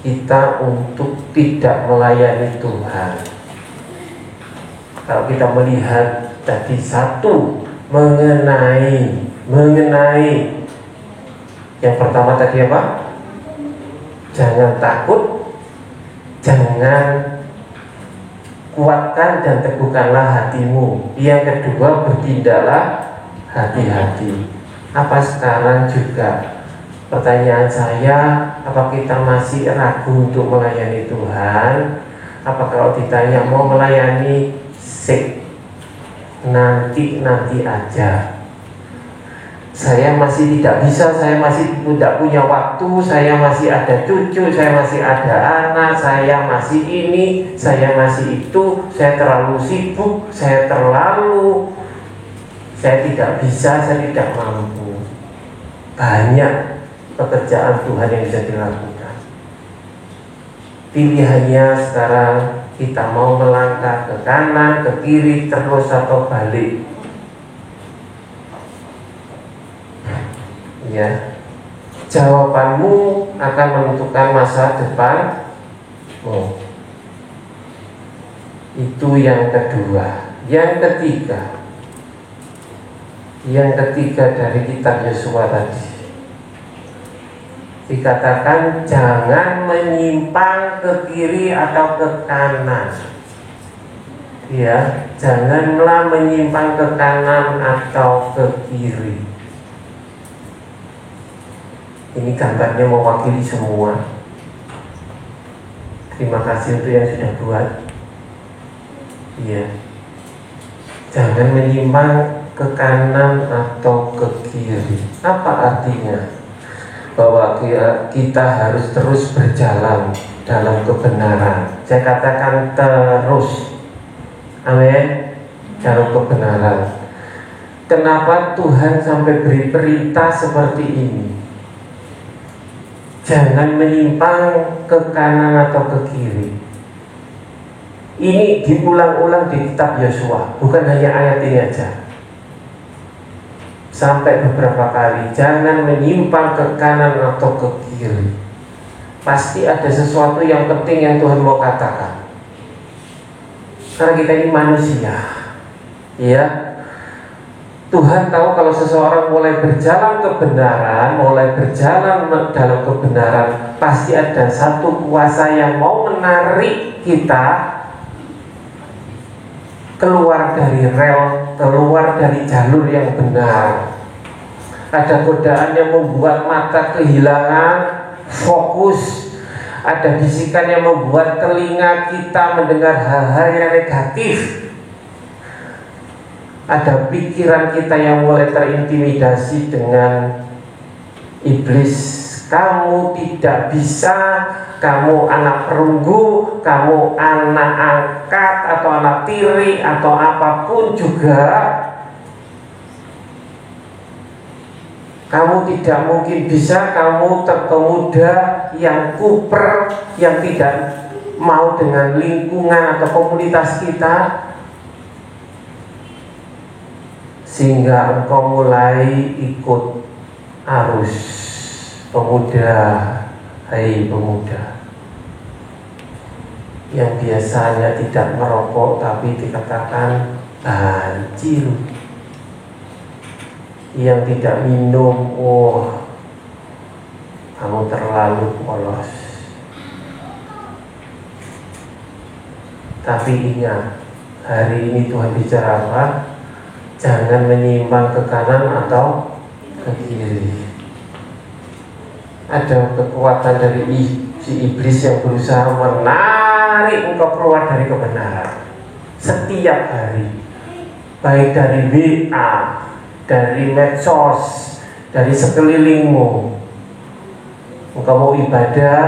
kita untuk tidak melayani Tuhan? Kalau kita melihat tadi satu, mengenai yang pertama tadi apa? Jangan takut, jangan, kuatkan dan teguhkanlah hatimu. Yang kedua, bertindaklah hati-hati. Apa sekarang juga pertanyaan saya, apa kita masih ragu untuk melayani Tuhan? Apa kalau ditanya mau melayani nanti aja, saya masih tidak bisa, saya masih tidak punya waktu, saya masih ada cucu, saya masih ada anak, saya masih ini, saya masih itu, saya terlalu sibuk, saya tidak bisa, saya tidak mampu. Banyak pekerjaan Tuhan yang bisa dilakukan. Pilihannya sekarang, kita mau melangkah ke kanan, ke kiri, terus atau balik. Ya, jawabanmu akan menentukan masa depanmu. Itu yang kedua. Yang ketiga dari kitab Yosua tadi, dikatakan jangan menyimpang ke kiri atau ke kanan. Ya, janganlah menyimpang ke kanan atau ke kiri. Ini gambarnya mewakili semua. Terima kasih untuk yang sudah buat. Ya, jangan menyimpang ke kanan atau ke kiri. Apa artinya? Bahwa kita harus terus berjalan dalam kebenaran. Saya katakan terus, amin, dalam kebenaran. Kenapa Tuhan sampai beri perintah seperti ini? Jangan menyimpang ke kanan atau ke kiri. Ini diulang-ulang di kitab Yosua, bukan hanya ayat ini aja. Sampai beberapa kali, jangan menyimpang ke kanan atau ke kiri. Pasti ada sesuatu yang penting yang Tuhan mau katakan. Karena kita ini manusia, ya. Tuhan tahu kalau seseorang mulai berjalan kebenaran, mulai berjalan dalam kebenaran, pasti ada satu kuasa yang mau menarik kita keluar dari rel, keluar dari jalur yang benar. Ada godaan yang membuat mata kehilangan fokus. Ada bisikan yang membuat telinga kita mendengar hal-hal yang negatif. Ada pikiran kita yang mulai terintimidasi dengan iblis. Kamu tidak bisa, kamu anak perunggu, kamu anak angkat atau anak tiri atau apapun juga, kamu tidak mungkin bisa, kamu terpemuda yang kuper, yang tidak mau dengan lingkungan atau komunitas kita, sehingga engkau mulai ikut arus. Pemuda, hai pemuda, yang biasanya tidak merokok tapi dikatakan banci, yang tidak minum, oh kamu terlalu polos. Tapi ingat, hari ini Tuhan bicara apa? Jangan menyimpang ke kanan atau ke kiri. Ada kekuatan dari si iblis yang berusaha menarik engkau keluar dari kebenaran setiap hari, baik dari WA, dari medsos, dari sekelilingmu. Engkau mau ibadah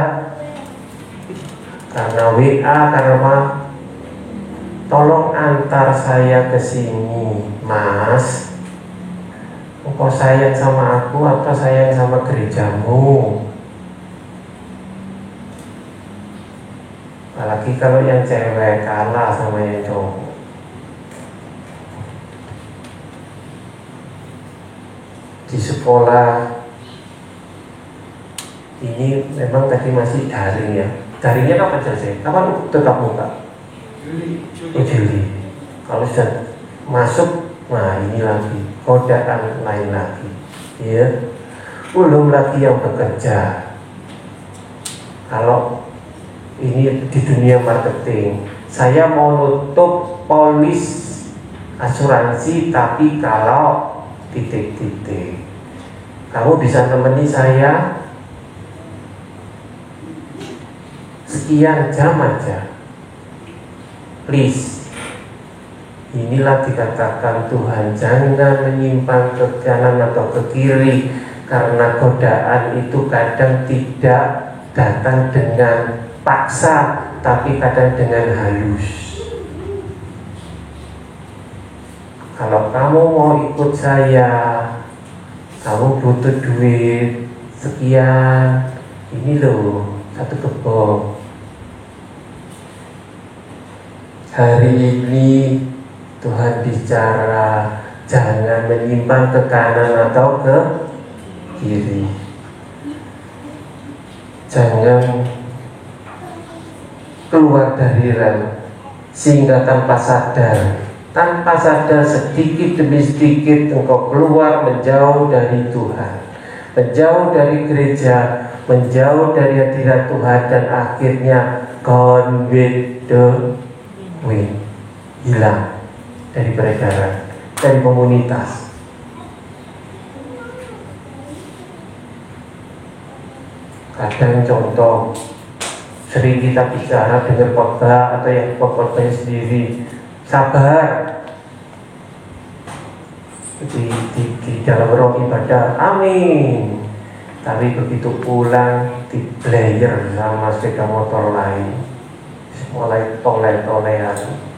karena WA, karena apa? Tolong antar saya ke sini, Mas. Engkau sayang sama aku atau sayang sama gerejamu? Apalagi kalau yang cewek kalah sama yang cowok. Di sekolah ini memang tadi masih daring ya. Daringnya kapan selesai? Kapan tetap muka? Juli. Kalau sudah masuk, nah ini lagi godaan lain lagi, ya. Belum lagi yang bekerja. Kalau ini di dunia marketing, saya mau nutup polis asuransi, tapi kalau titik-titik, kamu bisa temani saya sekian jam aja, please. Inilah dikatakan Tuhan, jangan menyimpang ke kanan atau ke kiri, karena godaan itu kadang tidak datang dengan paksa, tapi kadang dengan halus. Kalau kamu mau ikut saya, kamu butuh duit sekian, ini loh satu kebong. Hari ini Tuhan bicara, jangan menyimpang ke kanan atau ke kiri. Jangan keluar dari rel, sehingga tanpa sadar sedikit demi sedikit engkau keluar menjauh dari Tuhan, menjauh dari gereja, menjauh dari hadirat Tuhan, dan akhirnya gone with the wind, hilang dari peredaran, dari komunitas. Kadang contoh sering kita bicara dengan khotbah atau yang khotbahnya sendiri, sabar di dalam ruang ibadah, amin. Tapi begitu pulang di player sama sepeda motor lain, mulai toleh-tolehan.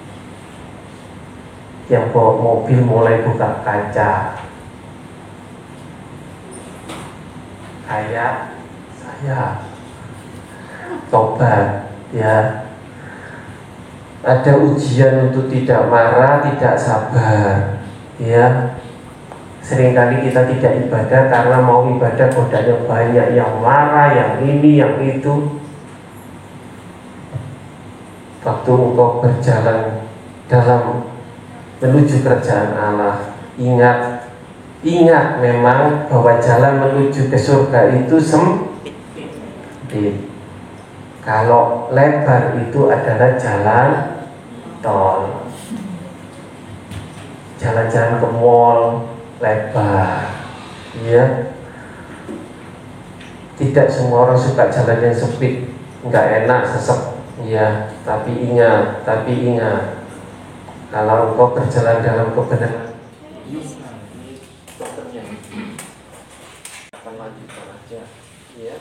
Yang bawa mobil mulai buka kaca. Kayak saya tobat ya. Ada ujian untuk tidak marah, tidak sabar ya. Seringkali kita tidak ibadah karena mau ibadah godanya banyak, yang marah, yang ini, yang itu. Waktu engkau berjalan dalam menuju kerajaan Allah, ingat memang bahwa jalan menuju ke surga itu sempit. Kalau lebar itu adalah jalan tol. Jalan-jalan ke mall lebar, ya. Tidak semua orang suka jalan yang sempit, nggak enak, sesek, ya. Tapi ingat, kalau engkau berjalan dalam kebenaran, akan lanjutkan aja, ya.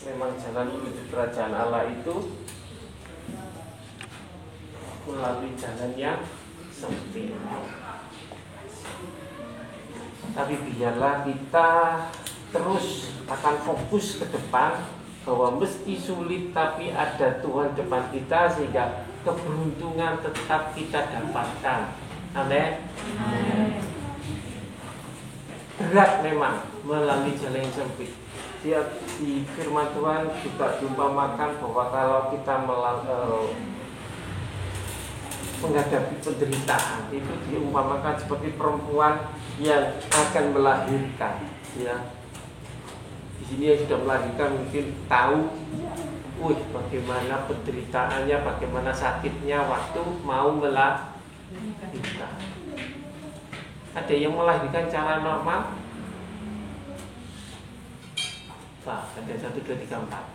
Memang jalan menuju kerajaan Allah itu melalui jalan yang sempit. Tapi biarlah kita terus akan fokus ke depan, bahwa mesti sulit tapi ada Tuhan depan kita, sehingga keberuntungan tetap kita dapatkan. Amin. Berat memang melalui jalan yang sempit, dia di firman Tuhan juga diumpamakan bahwa kalau kita menghadapi penderitaan itu diumpamakan seperti perempuan yang akan melahirkan, ya. Di sini yang sudah melahirkan mungkin tahu, bagaimana penderitaannya, bagaimana sakitnya waktu mau melahirkan. Ada yang melahirkan cara normal? Ada 1, 2, 3, 4,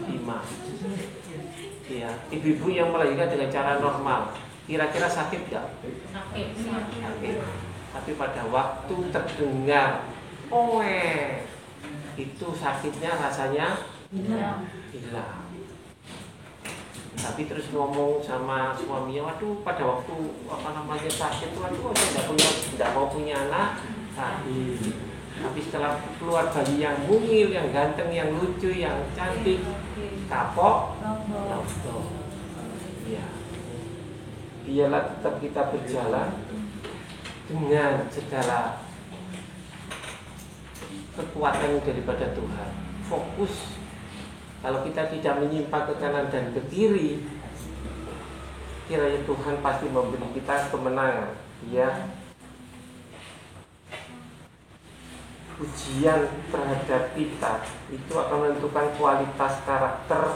5. Ya, ibu-ibu yang melahirkan dengan cara normal, kira-kira sakit nggak? Sakit. Tapi pada waktu terdengar itu sakitnya rasanya hilang. Tapi terus ngomong sama suaminya, waduh pada waktu sakit, waduh saya tidak mau punya anak. Tapi setelah keluar bayi yang mungil, yang ganteng, yang lucu, yang cantik, kapok, ya. Biarlah tetap kita berjalan dengan segala kekuatan daripada Tuhan. Fokus. Kalau kita tidak menyimpang ke kanan dan ke kiri, kiranya Tuhan pasti memberi kita kemenangan. Ya. Ujian terhadap kita itu akan menentukan kualitas karakter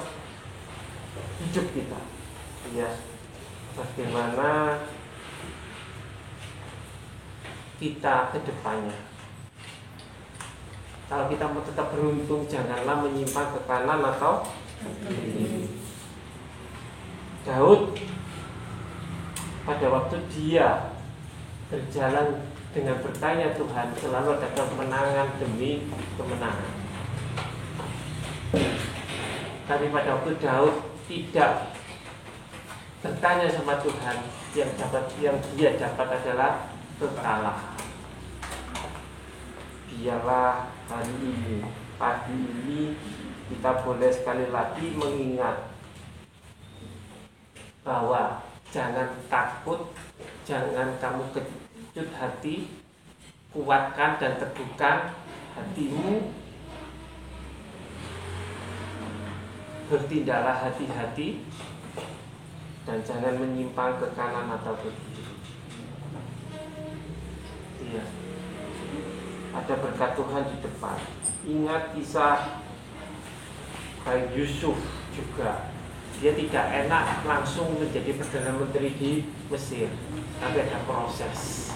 hidup kita, ya. Bagaimana kita ke depannya. Kalau kita mau tetap beruntung, janganlah menyimpang ke kanan atau ke kiri. Daud pada waktu dia berjalan dengan bertanya Tuhan, selalu ada kemenangan demi kemenangan. Tapi pada waktu Daud tidak bertanya sama Tuhan, yang dia dapat adalah kekalahan. Biarlah hari ini, pagi ini, kita boleh sekali lagi mengingat bahwa jangan takut, jangan kamu kecut hati, kuatkan dan teguhkan hatimu, bertindaklah hati-hati, dan jangan menyimpang ke kanan atau ke kiri. Iya. Ada berkat Tuhan di depan. Ingat kisah Baik Yusuf juga. Dia tidak enak langsung menjadi Perdana Menteri di Mesir, tapi ada proses.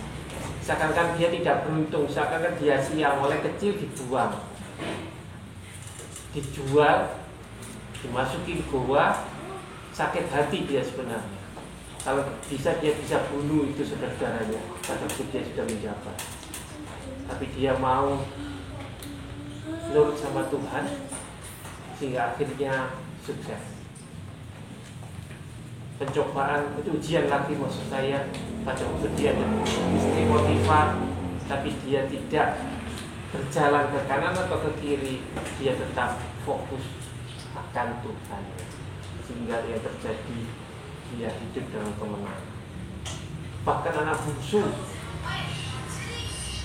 Seakan-akan dia tidak beruntung, seakan-akan dia sial, mulai kecil dibuang, dijual, dimasukin goa, sakit hati dia sebenarnya. Kalau bisa dia bisa bunuh itu saudara-saudaranya pada waktu dia sudah menjabat. Tapi dia mau nurut sama Tuhan sehingga akhirnya sukses. Pencobaan itu ujian lagi maksud saya, pada waktu dia ada istri Potifar, tapi dia tidak berjalan ke kanan atau ke kiri, dia tetap fokus akan Tuhan, sehingga dia terjadi, dia hidup dalam kemenangan. Bahkan anak bungsu,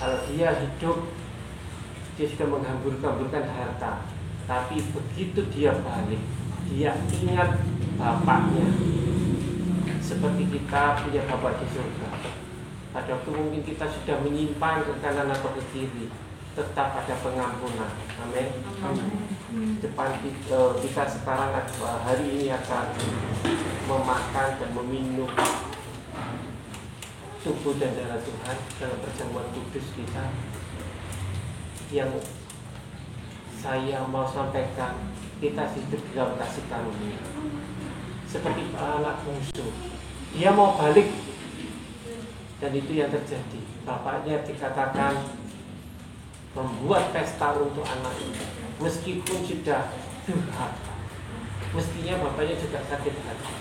kalau dia hidup, dia sudah menghambur-hamburkan harta, tapi begitu dia balik, dia ingat bapaknya. Seperti kita punya Bapak di surga. Pada waktu mungkin kita sudah menyimpang ke kanan atau ke kiri, tetap ada pengampunan. Amin. Depan kita sekarang hari ini akan memakan dan meminum tubuh dan darah Tuhan dalam perjamuan kudus kita. Yang saya mau sampaikan, kita hidup dalam kasih karunia. Seperti anak bungsu, dia mau balik, dan itu yang terjadi. Bapaknya dikatakan membuat pesta untuk anak itu, meskipun sudah durhaka. Mestinya bapaknya juga sakit hati,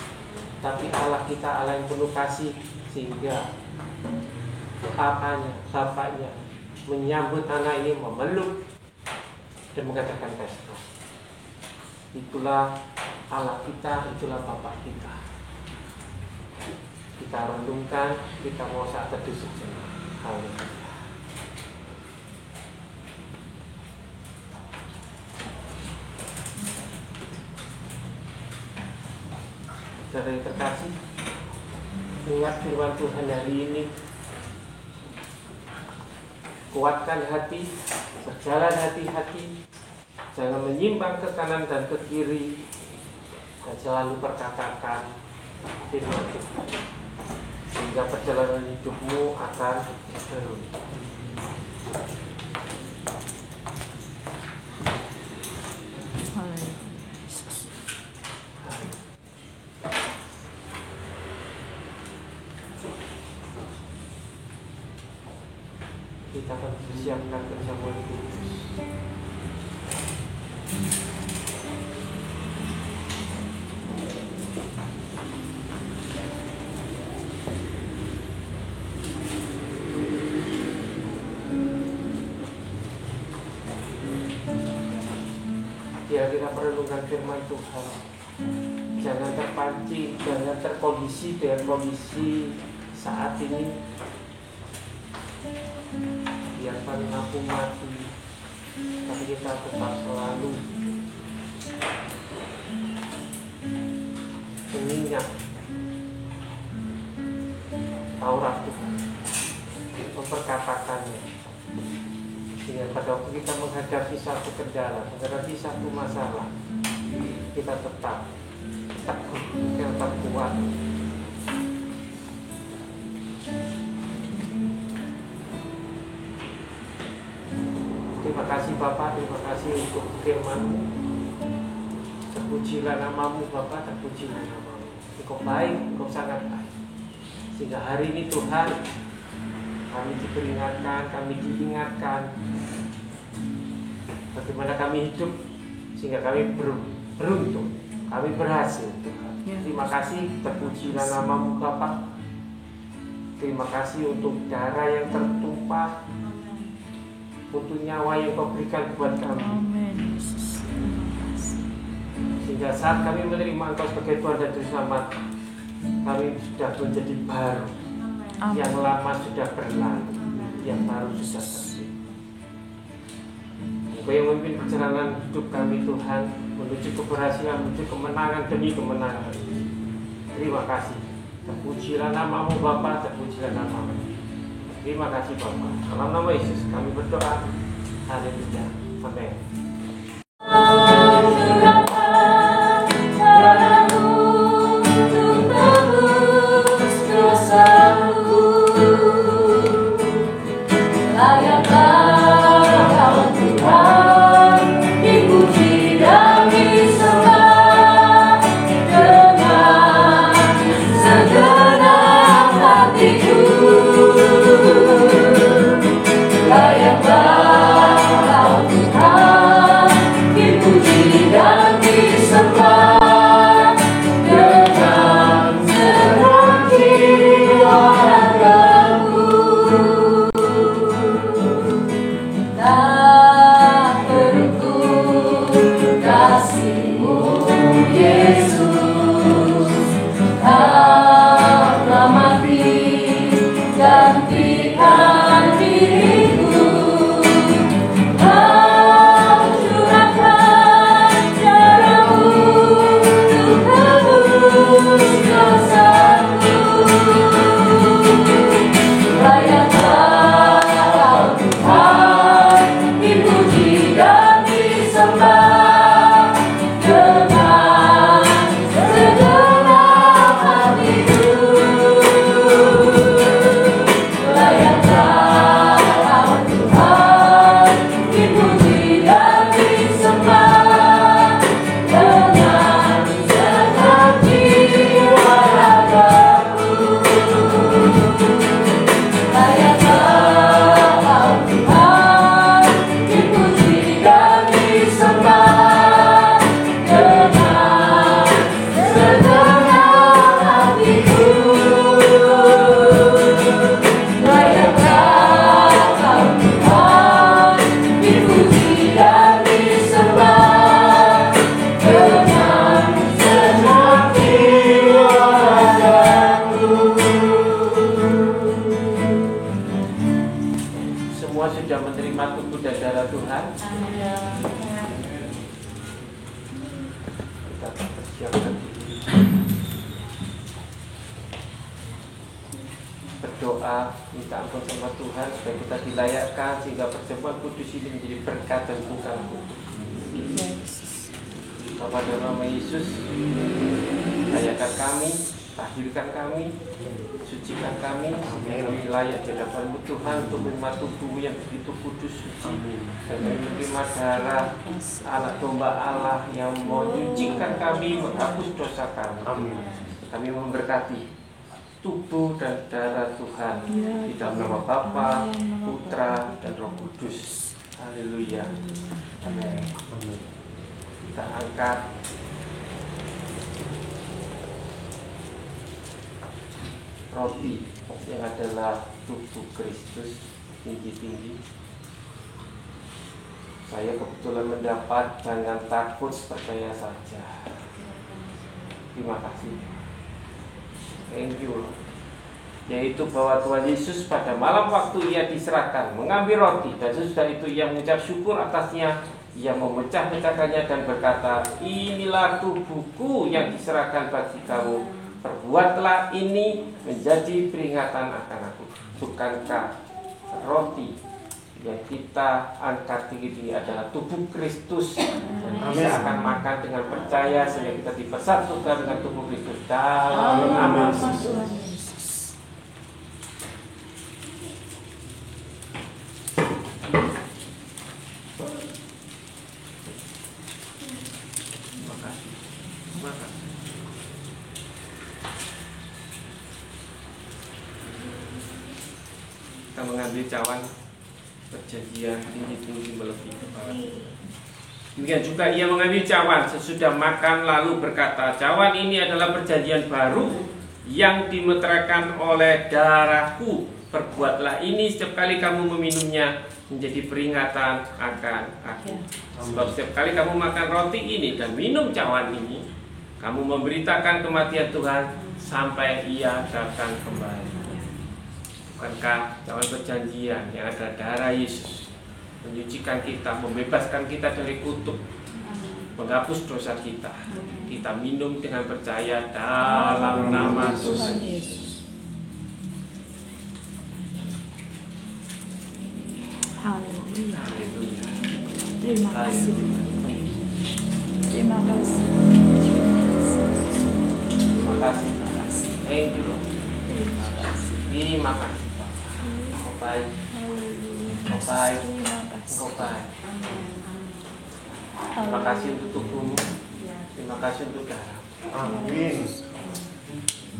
tapi Allah kita Allah yang penuh kasih, sehingga bapaknya menyambut anak ini, memeluk dan mengadakan pesta. Itulah Allah kita, itulah Bapak kita. Kita renungkan, kita mau saat teduh sejenak. Haleluya. saudara yang terkasih, ingat firman Tuhan hari ini. Kuatkan hati, berjalan hati-hati, jangan menyimpang ke kanan dan ke kiri, dan selalu perkatakan firman Tuhan, sehingga perjalanan hidupmu akan terus. Kita akan persiapkan perjamuan kudus. Biar kita merenungkan firman Tuhan. Jangan terpancing, jangan terkondisi dengan kondisi saat ini. Biarkan lampu mati, tapi kita tetap selalu mengingat Taurat Tuhan, memperkatakannya, sehingga pada waktu kita menghadapi satu kendala, menghadapi satu masalah, kita tetap teguh, tetap kuat. Terima kasih Bapak, terima kasih untuk firman-Mu. Terpujilah nama-Mu Bapak, terpujilah nama-Mu. Engkau baik, Engkau sangat baik. Sehingga hari ini Tuhan, kami diperingatkan, kami diingatkan bagaimana kami hidup, sehingga kami beruntung, kami berhasil Tuhan. Terima kasih, terpujilah nama-Mu Bapak. Terima kasih untuk darah yang tertumpah, untuk nyawa yang Kau berikan buat kami. Amin. Sehingga saat kami menerima Engkau sebagai Tuhan dan Juru Selamat, kami sudah menjadi baru. Amin. Yang lama sudah berlalu, yang baru sudah terjadi. Engkau yang memimpin perjalanan hidup kami Tuhan, menuju keberhasilan, menuju kemenangan demi kemenangan. Terima kasih. Terpujilah nama-Mu Bapa, terpujilah nama-Mu. Terima kasih Bapak. Dalam nama Yesus kami berdoa. Haleluya. Amin. berdoa, minta ampun sama Tuhan supaya kita dilayakkan sehingga perjamuan kudus ini menjadi berkat dan Tuhan. Bapa dalam nama Yesus, layakkan kami, tahirkan kami, sucikan kami, sehingga kami layak di hadapan-Mu Tuhan untuk menerima tubuh yang begitu kudus suci, dan kami menerima darah anak domba Allah yang menyucikan kami, menghapus dosa kami. Kami memberkati tubuh dan darah Tuhan di dalam nama Bapa, Putra, dan Roh Kudus. Haleluya. Amin. Kita angkat roti yang adalah tubuh Kristus tinggi-tinggi. Saya kebetulan mendapat, jangan takut, percaya saja. Terima kasih. Thank you. Yaitu bahwa Tuhan Yesus pada malam waktu Ia diserahkan mengambil roti, dan sesudah itu Ia mengucap syukur atasnya. Ia memecah-mecahkannya dan berkata, inilah tubuhku yang diserahkan bagi kamu. Perbuatlah ini menjadi peringatan akan aku. Bukankah roti yang kita angkat tinggi-tinggi adalah tubuh Kristus, dan kita akan makan dengan percaya sehingga kita dipersatukan dengan tubuh Kristus dalam nama Tuhan Yesus. Terima kasih. Terima kasih. Kita mengambil cawan perjanjian tinggi-tinggi melebihi kepala. Demikian juga Ia mengambil cawan sesudah makan lalu berkata, cawan ini adalah perjanjian baru yang dimeteraikan oleh darahku. Perbuatlah ini setiap kali kamu meminumnya menjadi peringatan akan aku. Sebab setiap kali kamu makan roti ini dan minum cawan ini, kamu memberitakan kematian Tuhan sampai Ia datang kembali. Bukankah cawan perjanjian yang ada darah Yesus menyucikan kita, membebaskan kita dari kutuk, menghapus dosa kita. Kita minum dengan percaya dalam nama Tuhan Yesus. Haleluya. Haleluya. Terima kasih. Terima kasih. Terima kasih. Thank you, Lord. Terima kasih. Engkau baik. Engkau baik. Engkau baik. Terima kasih untuk tubuhmu. Terima kasih untuk darah. Amin.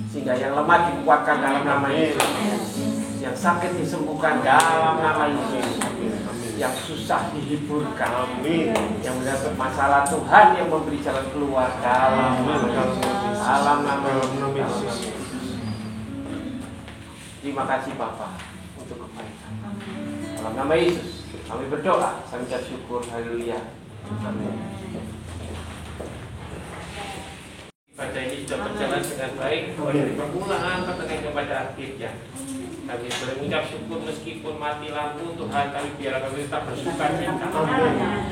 Sehingga yang lemah dikuatkan dalam nama Yesus, yang sakit disembuhkan dalam nama Yesus, yang susah dihiburkan, Amin. yang mendapat masalah Tuhan yang memberi jalan keluar dalam nama Yesus. Terima kasih Bapa untuk kebaikan. Dalam nama Yesus kami berdoa, kami ucap syukur. Haleluya. Amin. Ibadah ini sudah berjalan dengan baik dari permulaan sampai kepada akhirnya. Kami boleh mengucap syukur meskipun mati lampu Tuhan, kami biarlah kami tetap bersukacita.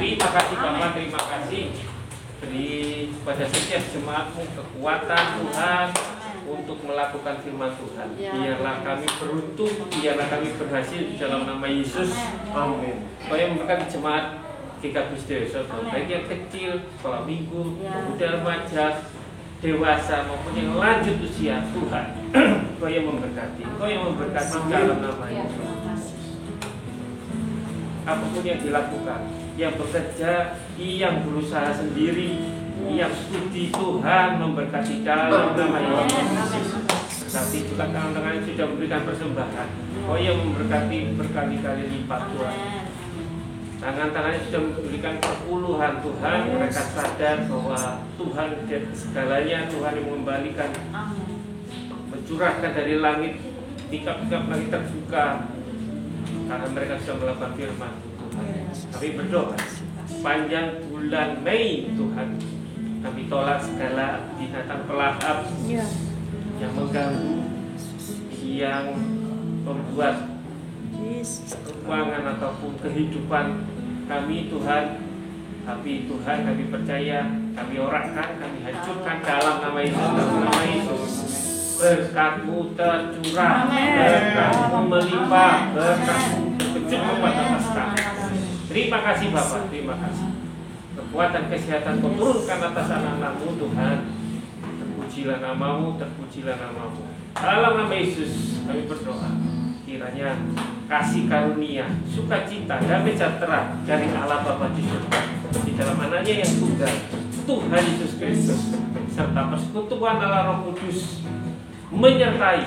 Terima kasih Bapak, terima kasih. Beri pada setiap jemaatmu kekuatan Tuhan untuk melakukan firman Tuhan. Biarlah kami beruntung, biarlah kami berhasil di dalam nama Yesus. Amin. Kau yang memberkati jemaat GKB Desa, baik yang kecil, sekolah minggu, pemuda remaja, dewasa maupun yang lanjut usia, Tuhan. Kau yang memberkati, Kau yang memberkati dalam nama Yesus. Apapun yang dilakukan, yang bekerja, yang berusaha sendiri, yang studi, Tuhan memberkati dalam nama Yesus. Tetapi juga tangan-tangan sudah memberikan persembahan, Kau yang memberkati berkali-kali lipat Tuhan. Tangan-tangannya sudah memberikan perpuluhan Tuhan. Mereka sadar bahwa Tuhan dan segalanya Tuhan yang mengembalikan, mencurahkan dari langit, tikap-tikap langit terbuka, karena mereka sudah melakukan firman Tuhan. Kami berdoa sepanjang bulan Mei Tuhan, kami tolak segala binatang pelahap yang mengganggu, yang membuat keuangan ataupun kehidupan kami Tuhan. Tapi Tuhan kami percaya, kami orangkan, kami hancurkan dalam nama Yesus, dalam nama Yesus. berkat-Mu tercurah, berkat-Mu melimpah, berkat-Mu berkecukupan atas kami. Terima kasih Bapa, terima kasih. Kekuatan kesehatan Kau turunkan atas anak-anak-Mu Tuhan. Terpujilah nama-Mu, terpujilah nama-Mu. Dalam nama Yesus kami berdoa. Kiranya kasih karunia, sukacita, damai sejahtera dari Allah Bapa di surga, di dalam anaknya yang tunggal, Tuhan Yesus Kristus, serta persekutuan Allah Roh Kudus menyertai,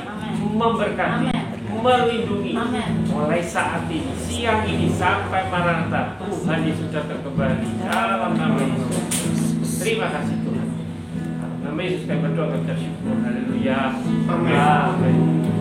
memberkati, melindungi mulai saat ini, siang ini sampai Maranatha. Tuhan Yesus datang kembali dalam nama Yesus. Terima kasih Tuhan. Dalam nama Yesus kami berdoa dan bersyukur. Haleluya. Amin.